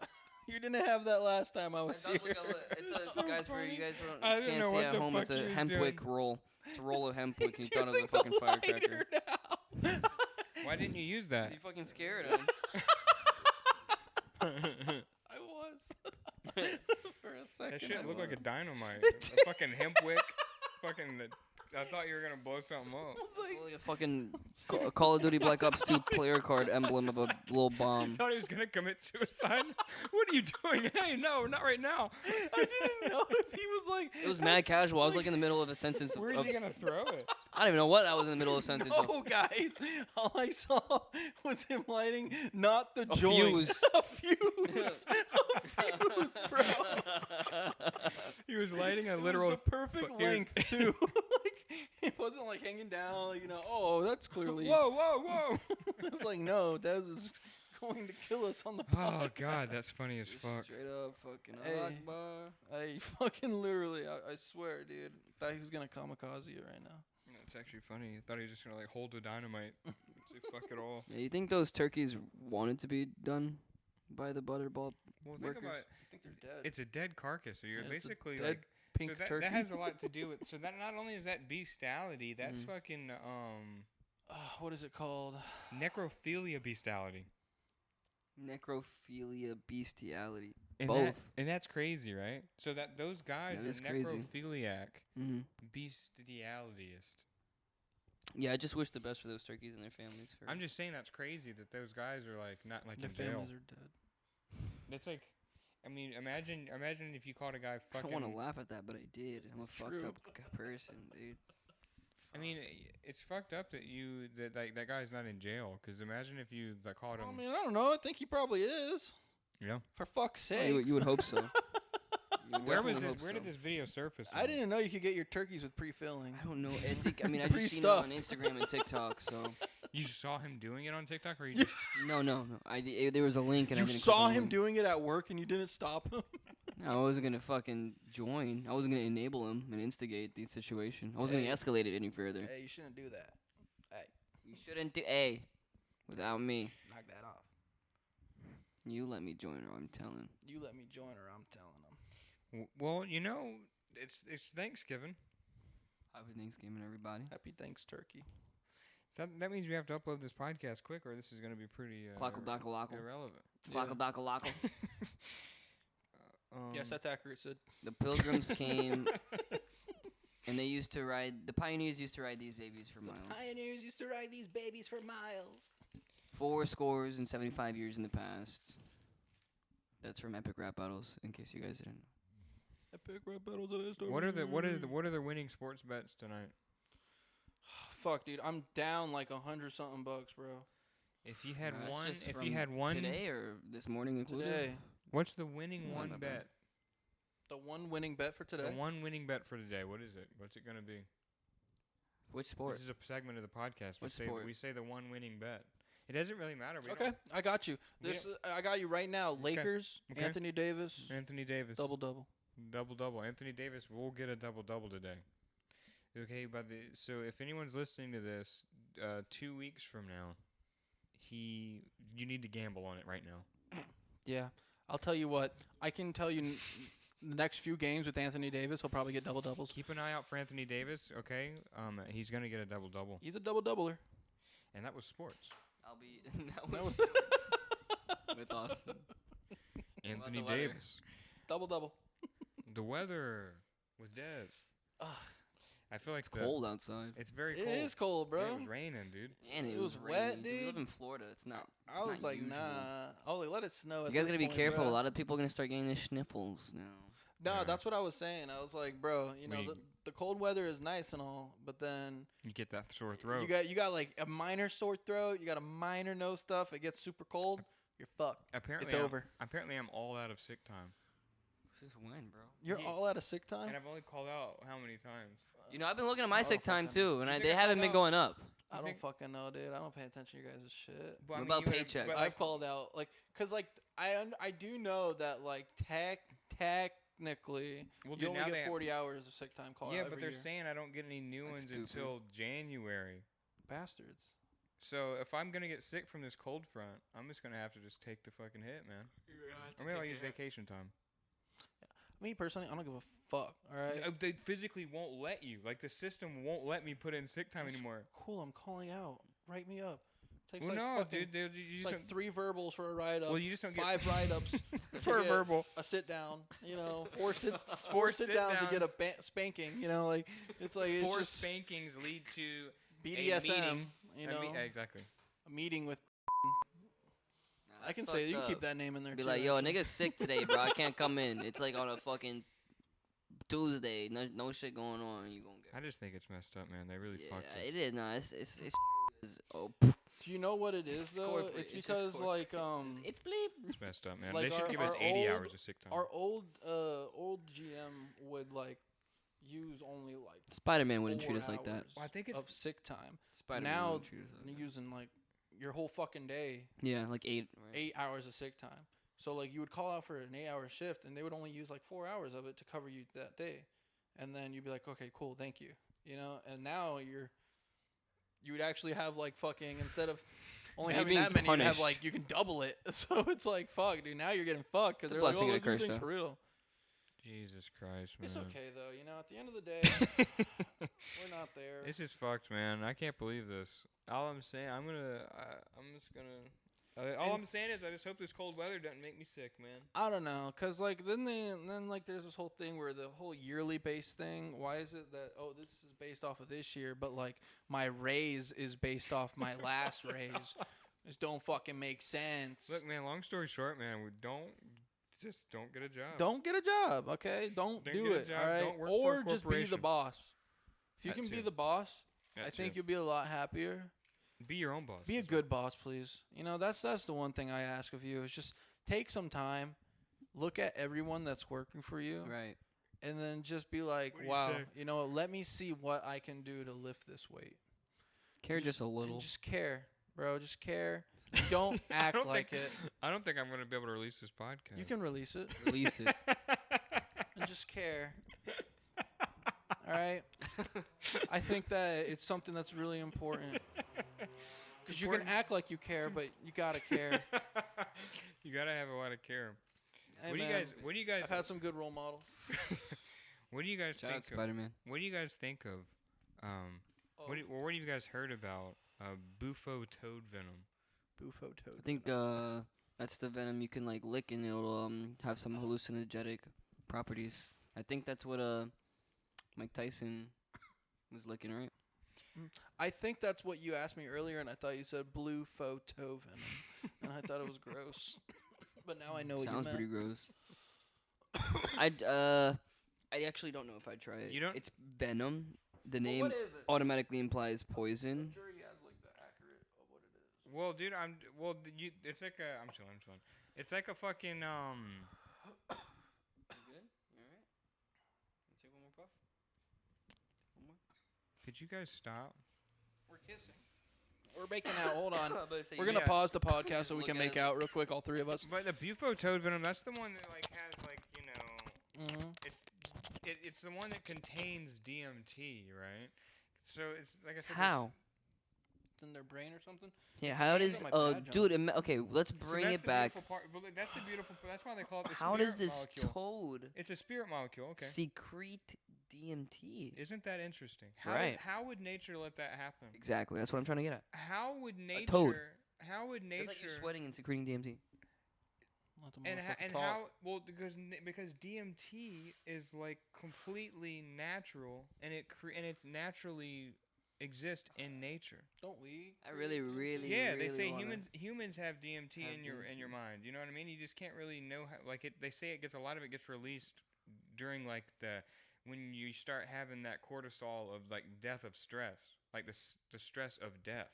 You didn't have that last time I It was does here. look it's a so guys for you funny. guys who don't, I didn't can't know see what at the home. It's fuck a he was hemp doing. wick roll. It's a roll of hemp wick. He's He's done as using a fucking the firecracker. lighter now. Why didn't you use Are that? you fucking scared of him? I was. For a second. That shit I looked like a was. dynamite. It A fucking hemp wick. Fucking. I thought you were gonna blow something I up. was like, Like a fucking Call of Duty Black Ops 2 player card emblem of a little I bomb. thought he was gonna commit suicide. What are you doing? Hey, no, not right now. I didn't know if he was like. It was mad casual. I was like in the middle of a sentence. Where's of he gonna throw it? I don't even know what I was in the middle of a sentence. of. No, guys. All I saw was him lighting not the A joint. fuse. A fuse. A fuse, bro. He was lighting a It was literal. the perfect fu- it was- length too. Like it wasn't like hanging down. Like, oh, that's clearly. Whoa, whoa, whoa! It's like no, Dez is going to kill us on the Oh podcast. god, that's funny as fuck. Straight up fucking Hey. Akbar. I fucking literally, I swear, dude, thought he was gonna kamikaze you right now. It's actually funny. I thought he was just gonna like hold the dynamite. Say fuck it all. Yeah, you think those turkeys wanted to be done by the Butterball? Well, think Workers. about I think they're dead. it's a dead carcass, so you're Yeah, it's a basically dead like. Pink so that, turkey. that has a lot to do with. So that not only is that bestiality, that's Mhm. fucking What is it called? necrophilia bestiality. Necrophilia, bestiality. And Both. and that's crazy, right? So that those guys That are is crazy. necrophiliac, Mm-hmm. bestialityist. Yeah, I just wish the best for those turkeys and their families. For I'm just saying that's crazy that those guys are like not like Their in jail. families are dead. That's like, I mean, imagine if you caught a guy I fucking. don't want to laugh at that, but I did. I'm a It's fucked true. up person, dude. I mean, it's fucked up that that guy's not in jail. Cause imagine if you like caught him. I mean, I don't know. I think he probably is. Yeah. For fuck's Yeah, sake. you would hope so. You would Where was definitely this? hope Where so. did this video surface? I on? didn't know you could get your turkeys with pre-filling. I don't know. I mean, I just seen it on Pre-stuffed. Instagram and TikTok. So You saw him doing it on TikTok, or you just no. There was a link and I You didn't saw click on the him link. doing it at work and you didn't stop him. No, I wasn't gonna fucking join. I wasn't gonna enable him and instigate the situation. I wasn't Hey. gonna escalate it any further. Hey, you shouldn't do that. You shouldn't do without me. Knock that off. You let me join, or I'm telling. You let me join or I'm telling them. Well, you know, it's Thanksgiving. Happy Thanksgiving, everybody. Happy thanks, turkey. That means we have to upload this podcast quick, or this is going to be pretty Clockle dockle lockle. irrelevant. Clockle dockle lockle. Yes, that's accurate, Sid. The pilgrims came, and they used to ride. The pioneers used to ride these babies for miles. Pioneers used to ride these babies for miles. 75 years in the past. That's from Epic Rap Battles, in case you guys didn't know. Epic rap battles of history. what are the winning sports bets tonight? Fuck, dude, I'm down like $100 something, bro. If you had That's one, just if from you had one, today or this morning included. Today, what's the winning Yeah, one not bad. bet? the one winning bet for today. The one winning bet for today. What is it? What's it gonna be? Which sport? This is a segment of the podcast. What sport? We say the one winning bet. It doesn't really matter. We Okay, I got you. we This I got you right now. Lakers, Okay. Anthony Davis, Anthony Davis. double. Double. Anthony Davis will get a double today. Okay, so if anyone's listening to this, 2 weeks from now, you need to gamble on it right now. Yeah, I'll tell you what. I can tell you the next few games with Anthony Davis, he'll probably get doubles. Keep an eye out for Anthony Davis. Okay, he's gonna get a double, He's a doubler. and that was sports. I'll be. That that was was with Austin. Anthony the weather? Davis. double. The weather with Dez. Ugh. I feel like It's cold outside. It's very It cold. is cold, bro. Yeah, it was raining, dude. And It it was raining. wet, We live dude. in Florida. It's not. I was like, usual. nah. Oh, let it snow. You at guys this gotta be point, careful. bro. A lot of people are gonna start getting the sniffles now. No, Yeah. that's what I was saying. I was like, bro, you know, We- the cold weather is nice and all, but then You get that sore throat. you got like a minor sore throat, you got a minor nose stuff, it gets super cold, you're fucked. Apparently, It's over. Apparently, I'm all out of sick time, Since when, bro? You're Yeah. all out of sick time? and I've only called out how many times? You know, I've been looking at my I sick don't time fucking- too, and You think they I haven't found been out? going up. I don't think- fucking know, dude. I don't pay attention to your guys' shit. But, I What mean, about you have- paychecks? but, I've called out like cuz like I do know that like technically well, you dude, only now get they- 40 hours of sick time call Yeah, out but every they're year. saying I don't get any new That's ones stupid. until January. Bastards. So if I'm gonna get sick from this cold front, I'm just gonna have to just take the fucking hit, man. Or maybe I'll use vacation time. Me personally, I don't give a fuck, all right? They physically won't let you. Like the system won't let me put in sick time That's anymore. Cool, I'm calling out. Write me up. Takes Well, like no, fucking, dude. You it's just like don't, 3 verbals for a write up. well, you just don't get 5 write ups for a get verbal. a sit down, you know, 4 sits, Four 4 sit downs to get a sit-downs. spanking, you know, like it's like it's 4 just spankings lead to BDSM, meeting. you know, exactly. a meeting with. Nah, I can that's say you fucked can keep up. that name in there. Be too, like, yo, a actually. nigga's sick today, bro. I can't come in. It's like on a fucking Tuesday. No shit going on. You gonna I get. just think it's messed up, man. They really Yeah, fucked us. it is. Nah, it's oh, Do you know what it is It's though? corporate. It's It's just because corporate. like it's bleep. It's messed up, man. Like they should our- give us our 80 old- hours of sick time. our old GM would like use only like Spider-Man wouldn't 4 treat us like that. hours Well, I think it's of sick time. Spider-Man Now wouldn't treat us like You're that. using like your whole fucking day, Yeah, like 8. Right? 8 hours of sick time. So like you would call out for an 8-hour shift, and they would only use like 4 hours of it to cover you that day, and then you'd be like, okay, cool, thank you, you know. And now you would actually have like fucking instead of only You're having being that many, you'd have punished. like you can double it. So it's like fuck, dude. Now you're getting fucked because It's a they're like, blessing oh, and a let's do curse, things though. for real. Jesus Christ, man. It's okay though, you know. At the end of the day, we're not there. It's just fucked, man. I can't believe this. All I'm saying, I'm just gonna. All And- I'm saying is, I just hope this cold weather doesn't make me sick, man. I don't know, cause like then like there's this whole thing where the whole yearly based thing. Why is it that this is based off of this year, but like my raise is based off my last raise? This don't fucking make sense. Look, man. Long story short, man, we don't get a job. Don't get a job, okay? Don't Don't do get a it, job, all right? don't work for Or a just be the corporation. boss. If you That can be too. the boss, That I think too. you'll be a lot happier. Be your own boss. Be a good boss, please. You know, that's the one thing I ask of you is just take some time, look at everyone that's working for you, Right. and then just be like, What do you wow, say? you know what, let me see what I can do to lift this weight. Care just a and little. just care, bro. Just care. Don't act don't like think- it. I don't think I'm gonna be able to release this podcast. You can release it Release it. and just care. All right. I think that it's something that's really important. Because you can Important. act like you care, but you gotta care. You gotta have a lot of care. Hey, What do you man, guys? What do you guys? I've had some good role models. What do you guys Shout out think of? Spider-Man. What do you guys think of? What have you guys heard about Bufo toad venom? Bufo toad. I think that's the venom you can like lick and it'll have some hallucinogenic properties. I think that's what Mike Tyson was licking, right? I think that's what you asked me earlier, and I thought you said blue photo venom, and I thought it was gross. But now I know what you Sounds meant. pretty gross. I actually don't know if I'd try it. You don't- It's venom. The Well, name what is it? automatically implies poison. I'm sure he has like the accurate of what it is. Well, dude, it's like a. I'm chilling. It's like a fucking You good? You alright? Take one more puff. One more. Could you guys stop? We're kissing. We're making out. Hold on. Say, We're gonna Yeah. pause the podcast so we Look can at make us. out real quick, all three of us. But the Bufo-toad venom, that's the one that like has like Mm-hmm. it's the one that contains DMT, right? So it's like I said. How? It's in their brain or something. Yeah, how It's does on my badge dude? Okay, let's So bring that's it the back. beautiful part- but that's the beautiful. That's why they call it the How spirit does this molecule. toad It's a spirit molecule. Okay. secrete DMT? Isn't that interesting? Right. How would nature let that happen? Exactly. That's what I'm trying to get at. How would nature? toad. How would nature? It's like you sweating and secreting DMT. Let the And motherfucker and talk. how? Well, because DMT is like completely natural, and it naturally exists in nature. Don't we? I really, really, Yeah, really they say wanna humans have DMT have in your DMT. mind. You know what I mean? You just can't really know how. Like it, they say it gets a lot of it gets released during like when you start having that cortisol of like death of stress, like the stress of death,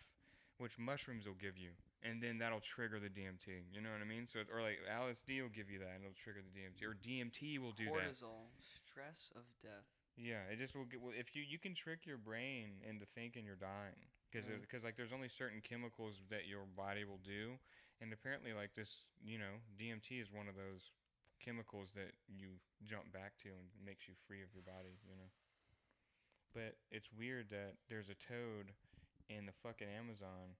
which mushrooms will give you, and then that'll trigger the DMT. You know what I mean? So or like LSD will give you that, and it'll trigger the DMT, or DMT will do that. Cortisol, stress of death. Yeah, it just will get. Well, if you can trick your brain into thinking you're dying, because Right. like there's only certain chemicals that your body will do, and apparently like this, DMT is one of those chemicals that you jump back to and makes you free of your body, But it's weird that there's a toad in the fucking Amazon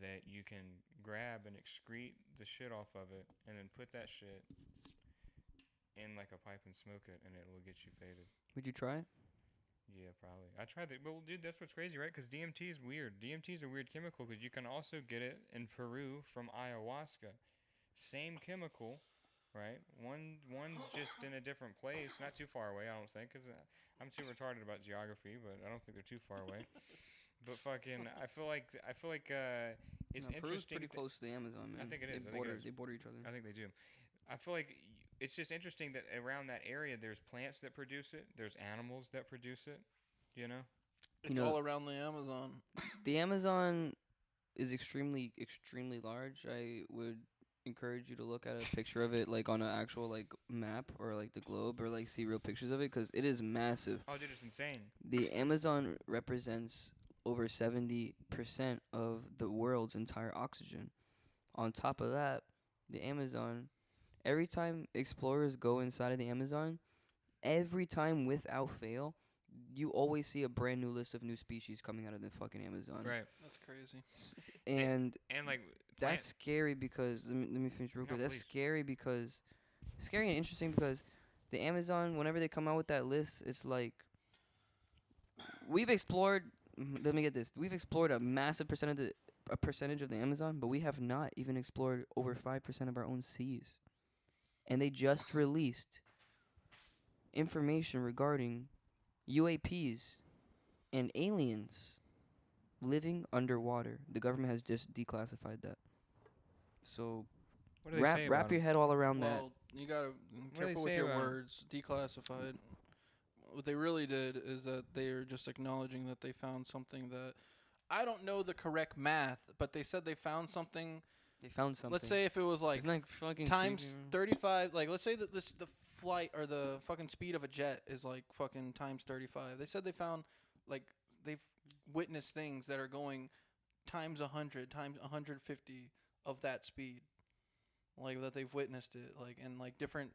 that you can grab and excrete the shit off of it, and then put that shit in like a pipe and smoke it, and it will get you faded. Would you try it? Yeah, probably. I tried that. Well, dude, that's what's crazy, right? Because DMT is weird. DMT is a weird chemical because you can also get it in Peru from ayahuasca. Same chemical, right? One's just in a different place, not too far away, I don't think, because I'm too retarded about geography, but I don't think they're too far away. But fucking, I feel like it's No, Peru's interesting. pretty close to the Amazon, man. think it is. I They think it border. is. They border each other. I think they do. I feel like it's just interesting that around that area, there's plants that produce it, there's animals that produce it. It's know- all around the Amazon. The Amazon is extremely, extremely large. I would encourage you to look at a picture of it, like on an actual like map or like the globe, or like see real pictures of it, because it is massive. Oh, dude, it's insane. The Amazon represents over 70% of the world's entire oxygen. On top of that, the Amazon, every time explorers go inside of the Amazon, every time without fail, you always see a brand new list of new species coming out of the fucking Amazon. Right. That's crazy. And And like that's scary because let me finish real No, quick. That's please. scary and interesting because the Amazon, whenever they come out with that list, it's like we've explored. Let me get this. We've explored a massive percentage of the Amazon, but we have not even explored over 5% of our own seas. And they just released information regarding UAPs and aliens living underwater. The government has just declassified that. So what do they say wrap about your 'em? head all around that. Well, you gotta be What do they careful with say your about 'em? words. Declassified. What they really did is that they are just acknowledging that they found something that I don't know the correct math, but they said they found something. They found something. Let's say if it was like Isn't that fucking times creepy, man? 35, like let's say that the flight or the fucking speed of a jet is like fucking times 35. They said they found like they've witnessed things that are going times 100, times 150 of that speed. Like that they've witnessed it, like and like different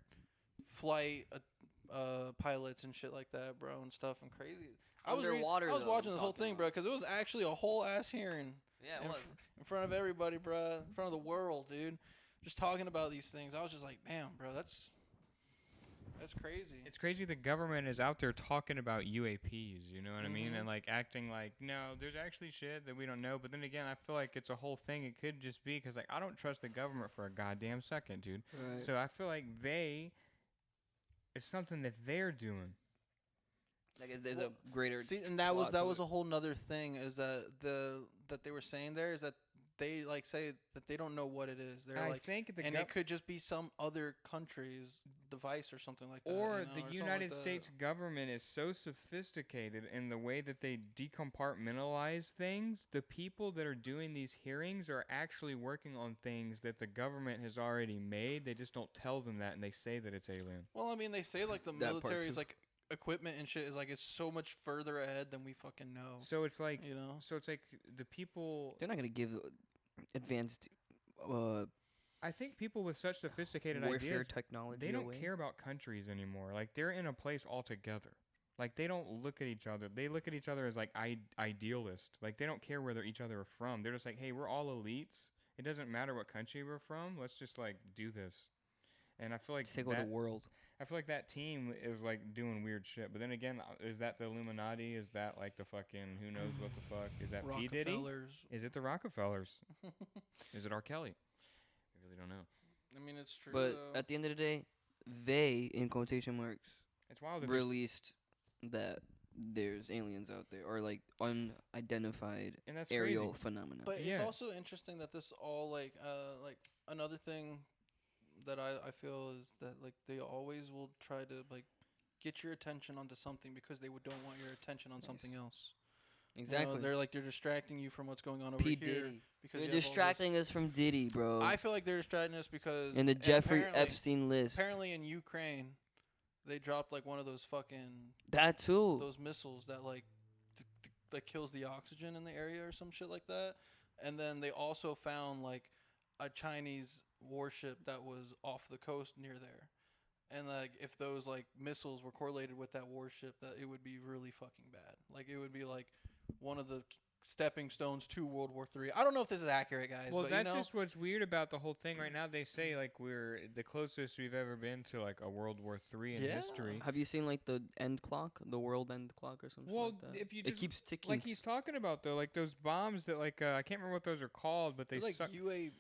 flight pilots and shit like that, bro, and stuff and crazy. Underwater, I was though, watching I'm this whole talking thing, bro, because it was actually a whole ass hearing Yeah, in, in front of everybody, bro, in front of the world, dude. Just talking about these things. I was just like, damn, bro, that's crazy. It's crazy the government is out there talking about UAPs, you know what I mean? Mhm. And like acting like, no, there's actually shit that we don't know. But then again, I feel like it's a whole thing. It could just be because like I don't trust the government for a goddamn second, dude. Right. So I feel like it's something that they're doing. Like there's Well, a greater. See, and that was plot to a it. whole nother thing is that that they were saying there is that they like say that they don't know what it is. They're I like, think the and it could just be some other country's device or something like that. or you know, the something United like that. States government is so sophisticated in the way that they decompartmentalize things. The people that are doing these hearings are actually working on things that the government has already made. They just don't tell them that, and they say that it's alien. Well, I mean, they say like the That part military is too. like equipment and shit is like it's so much further ahead than we fucking know. So it's like, You know, the people. They're not gonna give advanced uh, I think people with such sophisticated warfare ideas, technology. they don't away. care about countries anymore. Like they're in a place altogether. Like they don't look at each other. They look at each other as like idealist. Like they don't care where each other are from. They're just like, hey, we're all elites. It doesn't matter what country we're from. Let's just like do this. And I feel like Take over the that, world. I feel like that team is like doing weird shit. But then again, is that the Illuminati? Is that like the fucking who knows what the fuck? Is that P Diddy? Rockefellers. Is it the Rockefellers? Is it R. Kelly? I really don't know. I mean, it's true. But though. at the end of the day, they, in quotation marks, It's wild. That just- released that there's aliens out there or like unidentified and that's aerial crazy. phenomena. But it's Yeah. also interesting that this all like another thing that I feel is that like they always will try to like get your attention onto something because they don't want your attention on something else. You know, Exactly. they're distracting you from what's going on over P here Diddy. because You're you have all this- distracting us from Diddy, bro. I feel like they're distracting us because in the and Jeffrey apparently- Epstein list. Apparently in Ukraine, they dropped like one of those fucking That too. those missiles that like that kills the oxygen in the area or some shit like that. And then they also found like a Chinese warship that was off the coast near there. And like if those like missiles were correlated with that warship, that it would be really fucking bad. Like it would be like one of the stepping stones to World War III. I don't know if this is accurate, guys. Well, but that's you know, just what's weird about the whole thing right now. They say like we're the closest we've ever been to like a World War III in Yeah. history. Have you seen like the end clock, the world end clock or something Well, like that? if you it just keeps ticking. like he's talking about though, like those bombs that like I can't remember what those are called, but they like suck like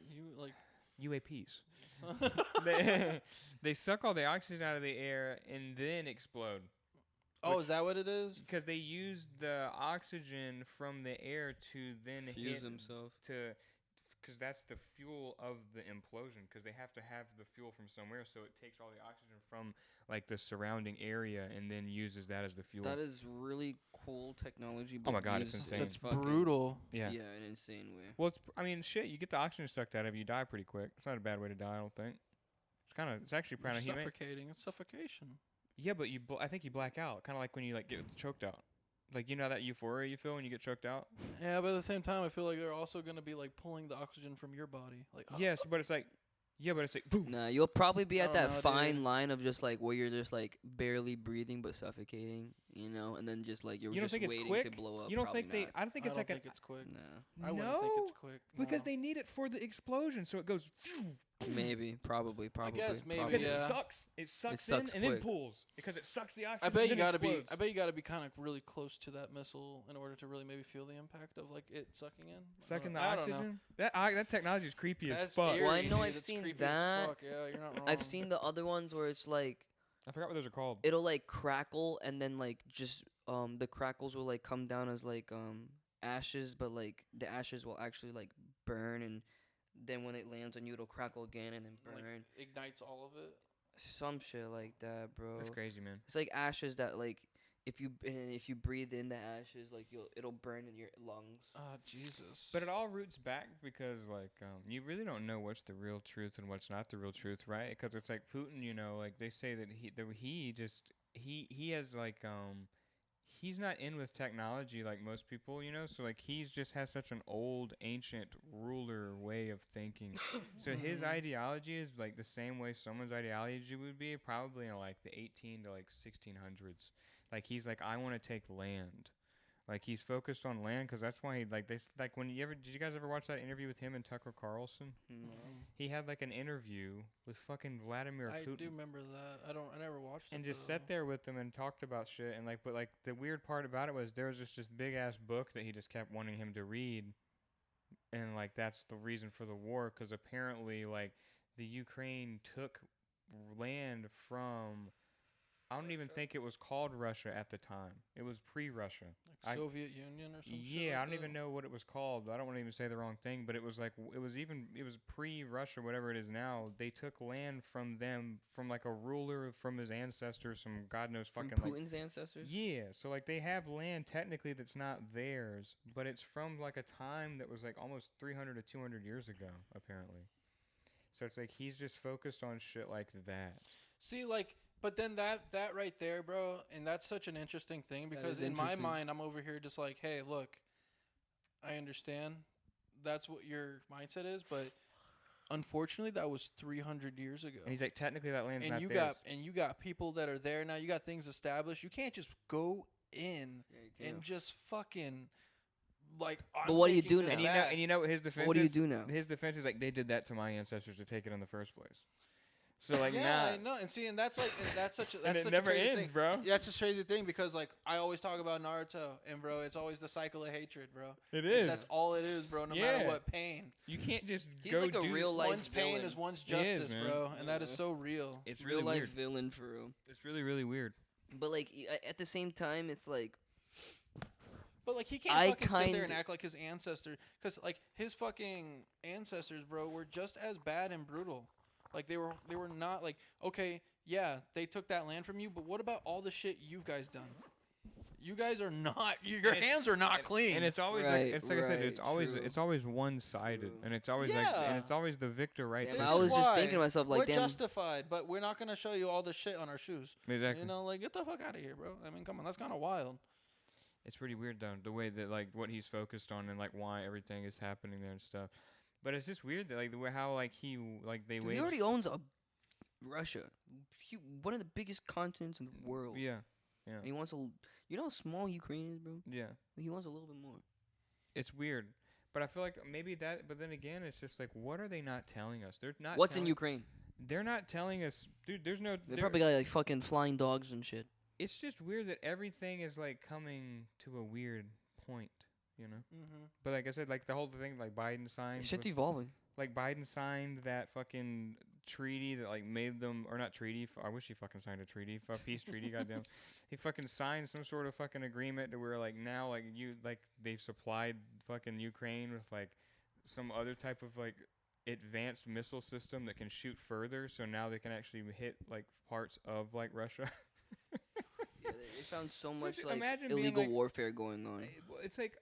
UAPs. they suck all the oxygen out of the air and then explode. Oh, Which- is that what it is? Because they use the oxygen from the air to then Fuse hit himself. to, because that's the fuel of the implosion. Because they have to have the fuel from somewhere, so it takes all the oxygen from like the surrounding area and then uses that as the fuel. That is really cool technology. Oh but my God, it's used insane. That's fucking- brutal. yeah. Yeah, in an insane way. Well, I mean, shit. You get the oxygen sucked out of you, die pretty quick. It's not a bad way to die, I don't think. It's actually You're kind of humane. suffocating. It's suffocation. Yeah, but I think you black out, kind of like when you like get choked out. Like you know that euphoria you feel when you get choked out. Yeah, but at the same time, I feel like they're also gonna be like pulling the oxygen from your body. Like, Yes, but it's like, boom. Nah, you'll probably be I at don't that know, fine dude. line of just like where you're just like barely breathing but suffocating, you know, and then just like you're You don't just think it's waiting quick? to blow up. You don't Probably think they? not. I don't think I it's don't like think it's quick. Nah, I wouldn't think it's quick. because no. they need it for the explosion, so it goes. maybe, probably. guess maybe, Because probably. yeah. it sucks. It sucks sucks in and then quick. pulls because it sucks the oxygen. I bet you and then gotta be. explodes. I bet you gotta be kind of really close to that missile in order to really maybe feel the impact of like it sucking in. Sucking the I don't know. oxygen. That technology is creepy as That's fuck. scary. Well, I know dude. I've It's seen creepy as that. fuck. Yeah, you're not wrong. I've seen the other ones where it's like I forgot what those are called. it'll like crackle and then like just the crackles will like come down as like ashes, but like the ashes will actually like burn, and then when it lands on you, it'll crackle again and then burn. Like, ignites all of it. Some shit like that, bro. That's crazy, man. It's like ashes that like if you breathe in the ashes, like it'll burn in your lungs. Ah, Jesus. But it all roots back because like you really don't know what's the real truth and what's not the real truth, right? Because it's like Putin, you know, like they say that he has like he's not in with technology like most people, you know, so like he's just has such an old ancient ruler way of thinking. So his ideology is like the same way someone's ideology would be probably in like the 18 to like 1600s. Like he's like, I want to take land. Like he's focused on land because that's why he like like when did you guys ever watch that interview with him and Tucker Carlson? No. He had like an interview with fucking Vladimir I Putin. do remember that. I never watched And it. just though. sat there with them and talked about shit and like, but like the weird part about it was there was just this big ass book that he just kept wanting him to read, and like that's the reason for the war because apparently like the Ukraine took land from, I don't even think it was called Russia at the time. It was pre-Russia. Like I- Soviet Union or something. Yeah, I don't even know what it was called. I don't want to even say the wrong thing, but it was like it was pre-Russia, whatever it is now. They took land from them, from like a ruler from his ancestors, some God knows From fucking like. Putin's ancestors. Yeah, so like they have land technically that's not theirs, but it's from like a time that was like almost 300 to 200 years ago, apparently. So it's like he's just focused on shit like that. See, like, but then that right there, bro, and that's such an interesting thing That because is in my interesting. mind, I'm over here just like, hey, look, I understand that's what your mindset is, but unfortunately, that was 300 years ago. And he's like, technically that land's And not you theirs. you got people that are there now. You got things established. You can't just go in and just fucking like. But what do you taking do this now? And you know, back. and you know what his defense What do you is? do now? His defense is like they did that to my ancestors to take it in the first place. So like yeah, now, I know, and see, and that's like, and that's such a, and that's it such never a crazy ends, thing. bro. Yeah, that's a crazy thing because like I always talk about Naruto, and bro, it's always the cycle of hatred, bro. It Like, is. That's all it is, bro. No Yeah. matter what pain, You can't just He's go like a do. real life one's pain villain. is one's He is, justice, man. bro, and that is Yeah. so real. It's real really life weird. villain for real. It's really weird. But like at the same time, it's like But like he can't I fucking sit there and kind- act like his ancestors, because like his fucking ancestors, bro, were just as bad and brutal. Like they were not like, okay, yeah, they took that land from you, but what about all the shit you guys done? You guys are not. Your And it's- hands are not clean. And it's always Right, like it's like I said, it's right, always true. it's always one sided, True. and it's always like Yeah. and it's always the victor right Damn, This side. I is was just why thinking to myself like, we're damn, justified, but we're not gonna show you all the shit on our shoes. Exactly. You know, like get the fuck out of here, bro. I mean, come on, that's kind of wild. It's pretty weird though, the way that like what he's focused on and like why everything is happening there and stuff. But it's just weird that like the way how like he like they dude, wage. he already owns Russia, one of the biggest continents in the world. Yeah, And he wants you know how small Ukraine is, bro. yeah. He wants a little bit more. It's weird, but I feel like maybe that. But then again, it's just like, what are they not telling us? They're not. What's in telling- Ukraine? They're not telling us, dude. There's no. They there- probably got like fucking flying dogs and shit. It's just weird that everything is like coming to a weird point, you know. Mm-hmm. But like I said, like the whole thing, like Biden signed. Shit's with- evolving. like Biden signed that fucking treaty that like made them, or not treaty. I wish he fucking signed a treaty, a peace treaty. Goddamn, he fucking signed some sort of fucking agreement to where like now like they've supplied fucking Ukraine with like some other type of like advanced missile system that can shoot further. So now they can actually hit like parts of like Russia. Yeah, they found so So much d- like imagine being, illegal like- warfare going on. Well, it's like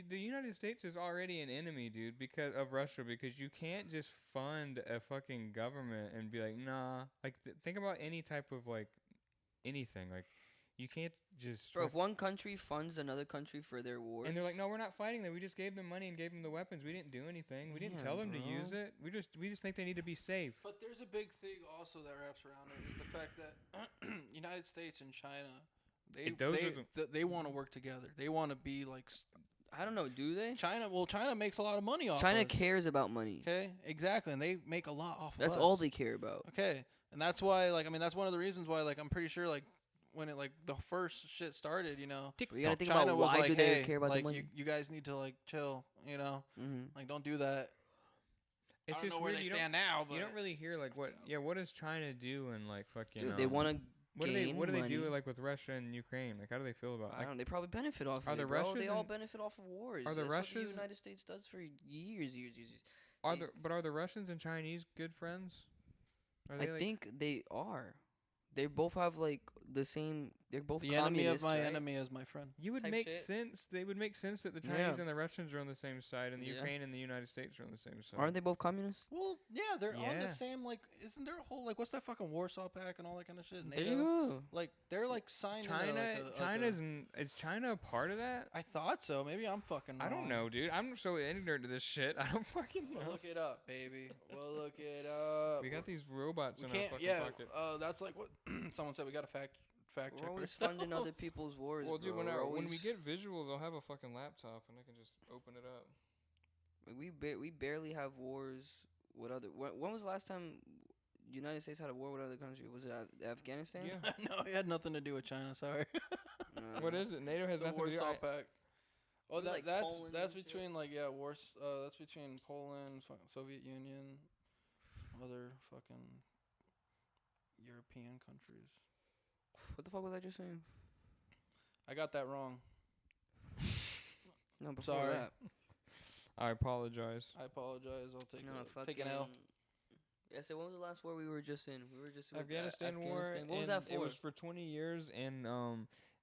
the United States is already an enemy, dude, because of Russia. Because you can't just fund a fucking government and be like, nah. Like, think about any type of like anything. Like, you can't just. Bro, if one country funds another country for their wars, and they're like, no, we're not fighting them. We just gave them money and gave them the weapons. We didn't do anything. We didn't Yeah, tell them to bro. use it. We just think they need to be safe. But there's a big thing also that wraps around it is the fact that United States and China, they want to work together. They want to be like I don't know, do they? China. Well, China makes a lot of money off. China us. cares about money. Okay, exactly, and they make a lot off. That's of all us. they care about. Okay, and that's why, like, I mean, that's one of the reasons why, like, I'm pretty sure, like, when it like the first shit started, you know, But you gotta think China about was why like, do they hey, care about like, the money. you guys need to like chill, you know, Mm-hmm. like don't do that. It's I don't just know where weird. they You don't- stand now, but You don't really hear like what. Yeah, what does China do and like fucking. Dude, they want to What do they gain What do they do money. like with Russia and Ukraine? Like, how do they feel about? I Like, don't. They probably benefit off Are of the it, bro. Russians They all and- benefit off of wars. Are the That's what Russians- the United States does for years. Are They- the Russians and Chinese good friends? Are I they, like, think they are. They both have like the same. They're both the enemy of communists, my right? enemy is my friend. you would type make shit. sense. They would make sense that the Yeah. Chinese and the Russians are on the same side, and the Yeah. Ukraine and the United States are on the same side. Aren't they both communists? Well, yeah, they're on the Yeah. same like. Isn't there a whole like what's that fucking Warsaw Pact and all that kind of shit? There NATO? you go. Like they're like signed. China? China's is China a part of that? I thought so. Maybe I'm fucking. I don't wrong. know, dude. I'm so ignorant to this shit. I don't fucking We'll know. look it up, baby. We'll look it up. We got these robots We in our can't. fucking Yeah. pocket. That's like what someone said. We got to fact We're check always ourselves. funding other people's wars. Well, dude, bro. when We're we always- get visuals, I'll have a fucking laptop and I can just open it up. like, we barely have wars with other. When was the last time United States had a war with other country? Was it Afghanistan? Yeah. No, it had nothing to do with China. Sorry. What is it? NATO has the nothing to do. Warsaw Pact. Oh, It was like that's Poland that's and shit. between like that's between Poland, fucking Soviet Union, other fucking European countries. What the fuck was I just saying? I got that wrong. No, before Sorry. that. I apologize. I apologize. I'll take No, take an L. Yeah, so when was the last war we were just in? We were just with Afghanistan war. Afghanistan. What was and that for? It was for 20 years, and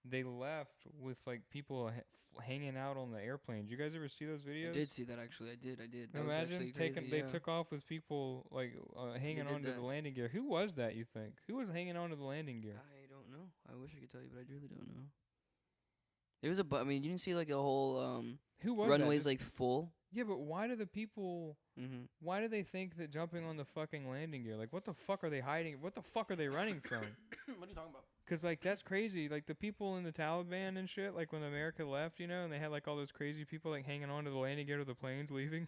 they left with like people hanging out on the airplanes. You guys ever see those videos? I did see that actually. I did. That was Imagine actually taking. crazy, They yeah. took off with people like hanging did on to that. the landing gear. Who was that? You think? Who was hanging on to the landing gear? I don't know. I wish I could tell you, but I really don't know. There was I mean, you didn't see like a whole Who was runways that? like full. Yeah, but why do the people? Mm-hmm. Why do they think that jumping on the fucking landing gear? Like, what the fuck are they hiding? What the fuck are they running from? What are you talking about? 'Cause like that's crazy. Like the people in the Taliban and shit. Like when America left, you know, and they had like all those crazy people like hanging on to the landing gear of the planes leaving,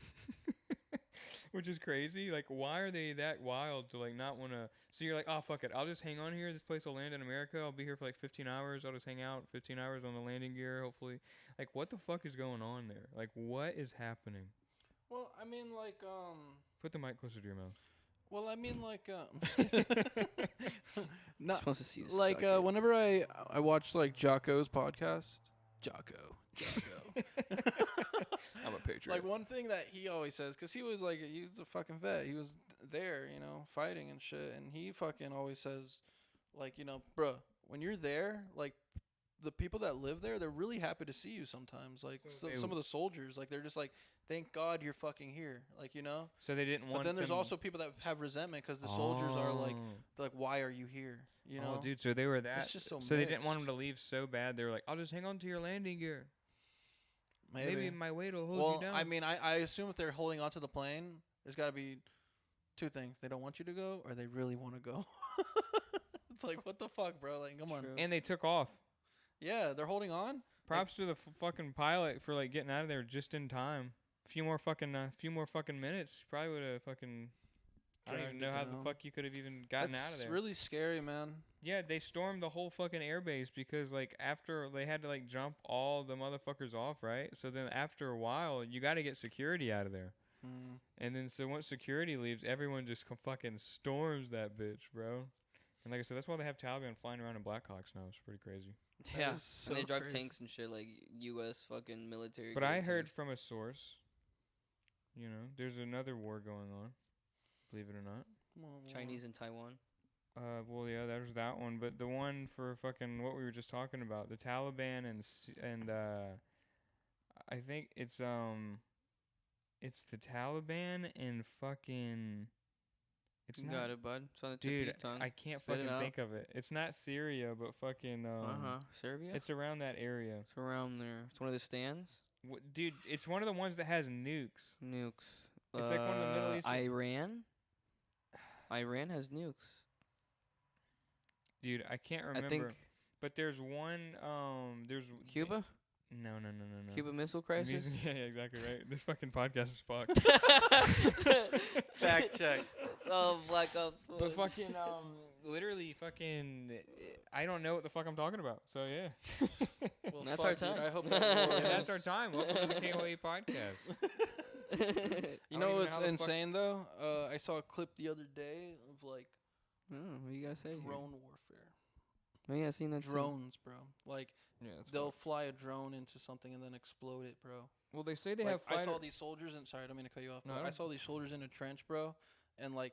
which is crazy. Like, why are they that wild to like not want to? So you're like, oh fuck it, I'll just hang on here. This place will land in America. I'll be here for like 15 hours. I'll just hang out 15 hours on the landing gear. Hopefully, like what the fuck is going on there? Like what is happening? Well, I mean, like, Put the mic closer to your mouth. well, I mean, like, Not supposed to see you like, suck it. whenever I watch like Jocko's podcast, Jocko. I'm a patriot. Like one thing that he always says, because he was a fucking vet. He was there, you know, fighting and shit, and he fucking always says, like, you know, bruh, when you're there, like, the people that live there, they're really happy to see you sometimes. Like So they some of the soldiers, like they're just like, thank God you're fucking here, like, you know. So they didn't want. But then there's them- also people that have resentment because the soldiers are like, Oh. they're like, why are you here? You know, Oh, dude, so they were that. It's just so they didn't want him mixed. to leave so bad. They were like, I'll just hang on to your landing gear. maybe. Maybe my weight will hold Well, you down. I mean, I assume if they're holding onto the plane, there's got to be two things: they don't want you to go, or they really want to go. It's like, what the fuck, bro? Like, come on. True. And they took off. Yeah, they're holding on. Props to the fucking pilot for like getting out of there just in time. Few more fucking minutes. Probably would have fucking. I don't even Dragged know it how the down. fuck you could have even gotten out of That's there. really scary, man. Yeah, they stormed the whole fucking airbase because like after they had to like jump all the motherfuckers off, right? So then after a while, you got to get security out of there. Mm. And then so once security leaves, everyone just fucking storms that bitch, bro. And like I said, that's why they have Taliban flying around in Blackhawks now. It's pretty crazy. Yeah, is so and they drive crazy. tanks and shit like U.S. fucking military. But I grade heard tanks. from a source, you know, there's another war going on. Believe it or not. Chinese in Taiwan. Well, yeah, there's that one. But the one for fucking what we were just talking about, the Taliban and I think it's the Taliban and fucking. It's You not. got it, bud. It's on the tip of Dude, your tongue. I can't Spit it fucking out. think of it. It's not Syria, but fucking Serbia. It's around that area. It's around there. It's one of the stands. Dude, it's one of the ones that has nukes. Nukes. It's like one of the Middle Eastern- Iran. Iran has nukes. Dude, I can't remember. I think But there's one. There's Cuba. No. Cuba Missile I'm Crisis. using- yeah, exactly right. This fucking podcast is fucked. Fact check. Oh, Black Ops. But fucking literally fucking, I don't know what the fuck I'm talking about. So yeah. Well, That's fuck, our dude, time. I hope that And that's our time. Welcome to the KOA podcast. You I don't know even what's know how the fuck- insane though? I saw a clip the other day of like Oh, what you gotta say? here? drone warfare. Oh yeah, I seen that. too. Drones, bro. Like Yeah, they'll fly a drone into something and then explode it, bro. Well, they say they Like, have. I saw fighter- these soldiers in. Sorry, I don't mean to cut you off. No, But I I don't- saw these soldiers in a trench, bro, and like.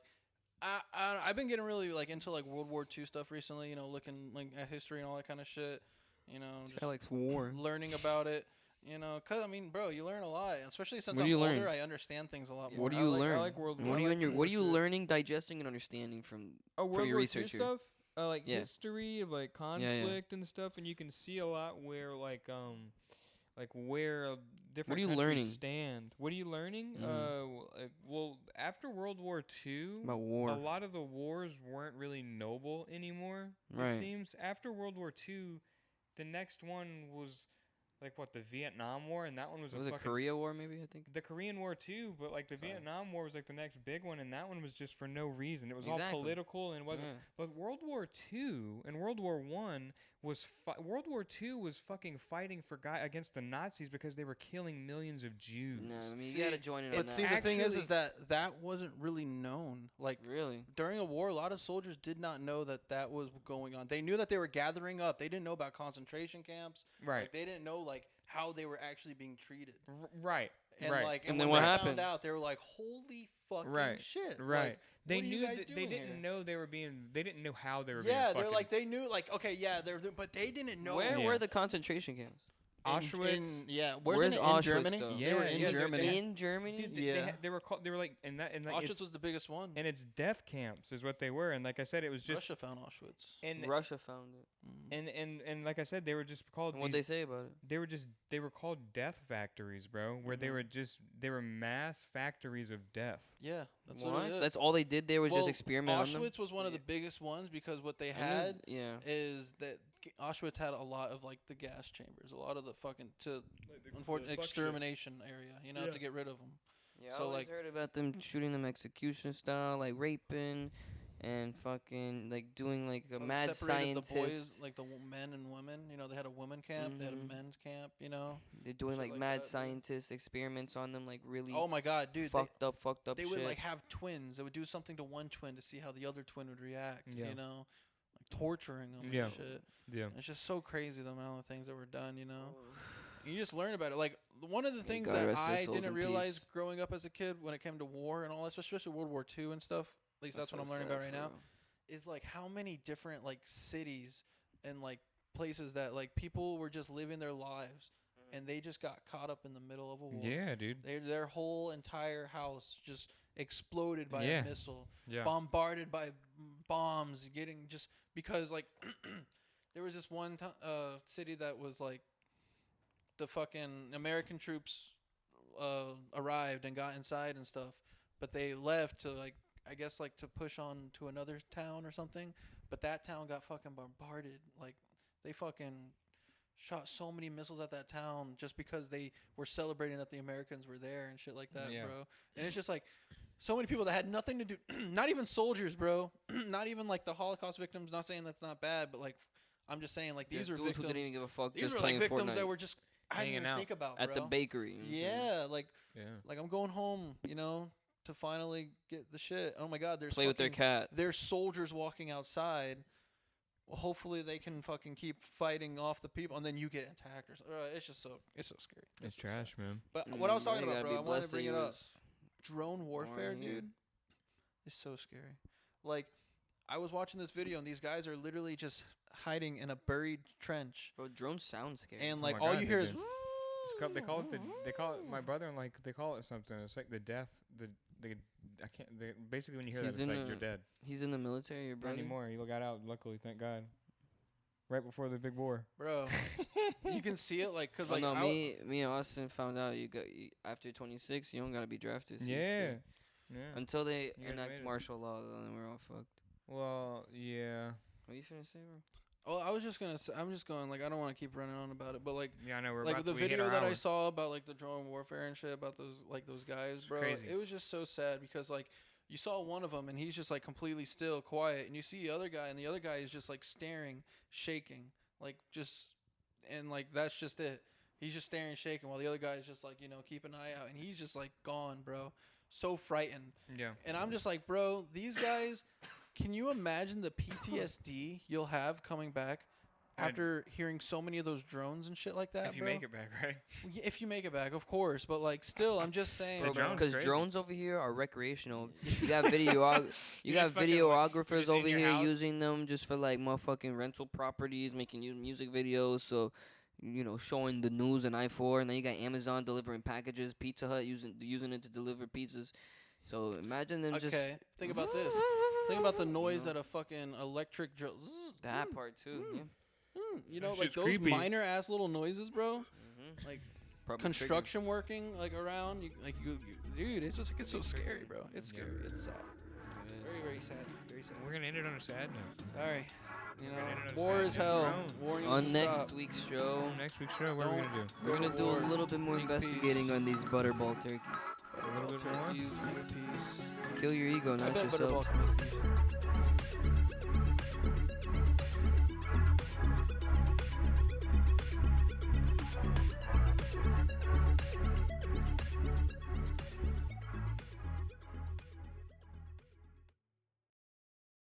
I've been getting really like into like World War II stuff recently, you know, looking like at history and all that kind of shit, you know, This just guy likes war. learning about it, you know, 'cause I mean, bro, you learn a lot, especially since What do I'm you older. learn? I understand things a lot more. What do I you like- I learn? like World- what I are you like in your, World What are War you II. learning, digesting, and understanding from? World your War II research here. stuff, like Yeah. history of like conflict and stuff, and you can see a lot where like where different you countries learning? stand. What are you learning? Well, after World War II, About war. a lot of the wars weren't really noble anymore. It Right. seems after World War II, the next one was like what, the Vietnam War, and that one was Was a it fucking Korea War? Maybe I think. the Korean War too, but like the Sorry. Vietnam War was like the next big one, and that one was just for no reason. It was all Exactly. political and it wasn't. Yeah. But World War II and World War One was World War II was fucking fighting for against the Nazis because they were killing millions of Jews. No, I mean See, you gotta join in on But that. see, the thing is Actually- that wasn't really known. Like Really? during a war, a lot of soldiers did not know that was going on. They knew that they were gathering up. They didn't know about concentration camps. Right. Like, they didn't know like how they were actually being treated. Right. And right. like, And and then when what they happened? found out, they were like, "Holy fucking Right, shit!" right. Like, They what are you knew guys that they doing didn't here? know they were being. They didn't know how they were Yeah, being. they're like they knew like okay, yeah, but they didn't know. Where Yeah. were the concentration camps? Auschwitz. yeah, Where's wasn't it in Auschwitz, Germany? though? They were Yeah, in yeah, Germany. In Germany? Dude, Yeah. they were called. They were like, and that, and like, Auschwitz it's, was the biggest one. and it's death camps is what they were, and like I said, it was just Russia found Auschwitz. and Russia found it. and like I said, they were just called. And what'd they say about it? They were called death factories, bro. Where they were mass factories of death. Yeah, that's what, What? it is. That's all they did there was Well, just experiment on them? Auschwitz was one of the biggest ones because what they And then- had yeah. is that Auschwitz had a lot of like the gas chambers, a lot of the fucking unfortunate extermination area, you know, to get rid of them. Yeah, So, I always like- heard about them shooting them execution style, like raping and fucking like doing like a mad Separated scientist. the boys, like the men and women. You know, they had a women camp, they had a Mhm. men's camp. You know. They're doing shit like like mad that, dude. scientist experiments on them, like really Oh my God, dude! fucked up They shit. would like have twins. They would do something to one twin to see how the other twin would react. Yeah. You know, like torturing them Yeah. and shit. Yeah. It's just so crazy the amount of things that were done. You know. You just learn about it. Like one of the things God that rest their I souls didn't in realize peace. growing up as a kid when it came to war and all that, especially World War II and stuff. At least that's what I'm learning about right now. Is like how many different like cities and like places that like people were just living their lives and they just got caught up in the middle of a war. Yeah, dude. Their whole entire house just exploded by Yeah. a missile, Yeah. bombarded by bombs, getting just because like there was this one city that was like the fucking American troops arrived and got inside and stuff, but they left to like I guess like to push on to another town or something, but that town got fucking bombarded. Like they fucking shot so many missiles at that town just because they were celebrating that the Americans were there and shit like that, Yeah. bro. And it's just like so many people that had nothing to do, not even soldiers, bro, not even like the Holocaust victims. Not saying that's not bad, but like I'm just saying like these were dudes victims. who didn't even give a fuck, These just were like playing victims Fortnite that were just I didn't Hanging even out think about, at the bro. bakery. you know what I'm saying? Yeah, Yeah. like I'm going home, you know, to finally get the shit. Oh my God, there's Play with their fucking- cat. There's soldiers walking outside. Well, hopefully they can fucking keep fighting off the people, and then you get attacked or something. It's just so scary. It's so sad. trash, man. But what I was talking you about, gotta bro, be I wanted blessed to that bring you it up. was Drone warfare, born here. dude, is so scary. Like, I was watching this video, and these guys are literally just hiding in a buried trench, Bro, drones sound scary. and Oh like my all God, you they hear is. do. They call it my brother and like they call it something. It's like the death. Basically when you hear He's that, it's in like a- you're dead. He's in the military, your Not brother? anymore. You got out. Luckily, thank God. Right before the big war. Bro, you can see it like because Oh like no, I- me and Austin found out after 26, you don't gotta be drafted. so you're Yeah. straight. Yeah. Until they You guys made enact it. martial law, then we're all fucked. Well, yeah. What you finna say, bro? Oh, I was just gonna. I'm just going like I don't want to keep running on about it, but like Yeah, I know. We're like about the we hit video our that I hour. saw about like the drone warfare and shit about those guys, bro. crazy. It was just so sad because like you saw one of them and he's just like completely still, quiet, and you see the other guy and the other guy is just like staring, shaking, like just and like that's just it. He's just staring, shaking, while the other guy is just like keep an eye out, and he's just like gone, bro. So frightened, Yeah. and I'm just like, bro, these guys. Can you imagine the PTSD you'll have coming back? After hearing so many of those drones and shit like that, If you bro. make it back, right? Well, yeah, if you make it back, of course. But like, still, I'm just saying, The Bro, drone's because crazy. drones over here are recreational. You got you You got just fucking, like, videographers you're just in over your here house. using them just for like motherfucking rental properties, making music videos. So, showing the news and I4, and then you got Amazon delivering packages, Pizza Hut using it to deliver pizzas. So imagine them just okay, think about this. Think about the noise know? that a fucking electric drill. that part too. Yeah. You know, That like shit's those creepy. minor ass little noises, bro. Mm-hmm. Like Probably construction working, like around. Dude, it's just it's so scary, bro. It's scary. It's sad. triggered. It is. Very, very sad. Very sad. We're gonna end it on a sad note. All right. You Okay, know, no, war is Sam, hell. you're War needs On to next stop. week's show, Next week's show, what are we Don't gonna do? we're go gonna to do a war. little bit more Make peace. investigating on these butterball turkeys. Butterball bit more? turkeys, make peace. Kill your ego, I not bet yourself. Butterball can make peace.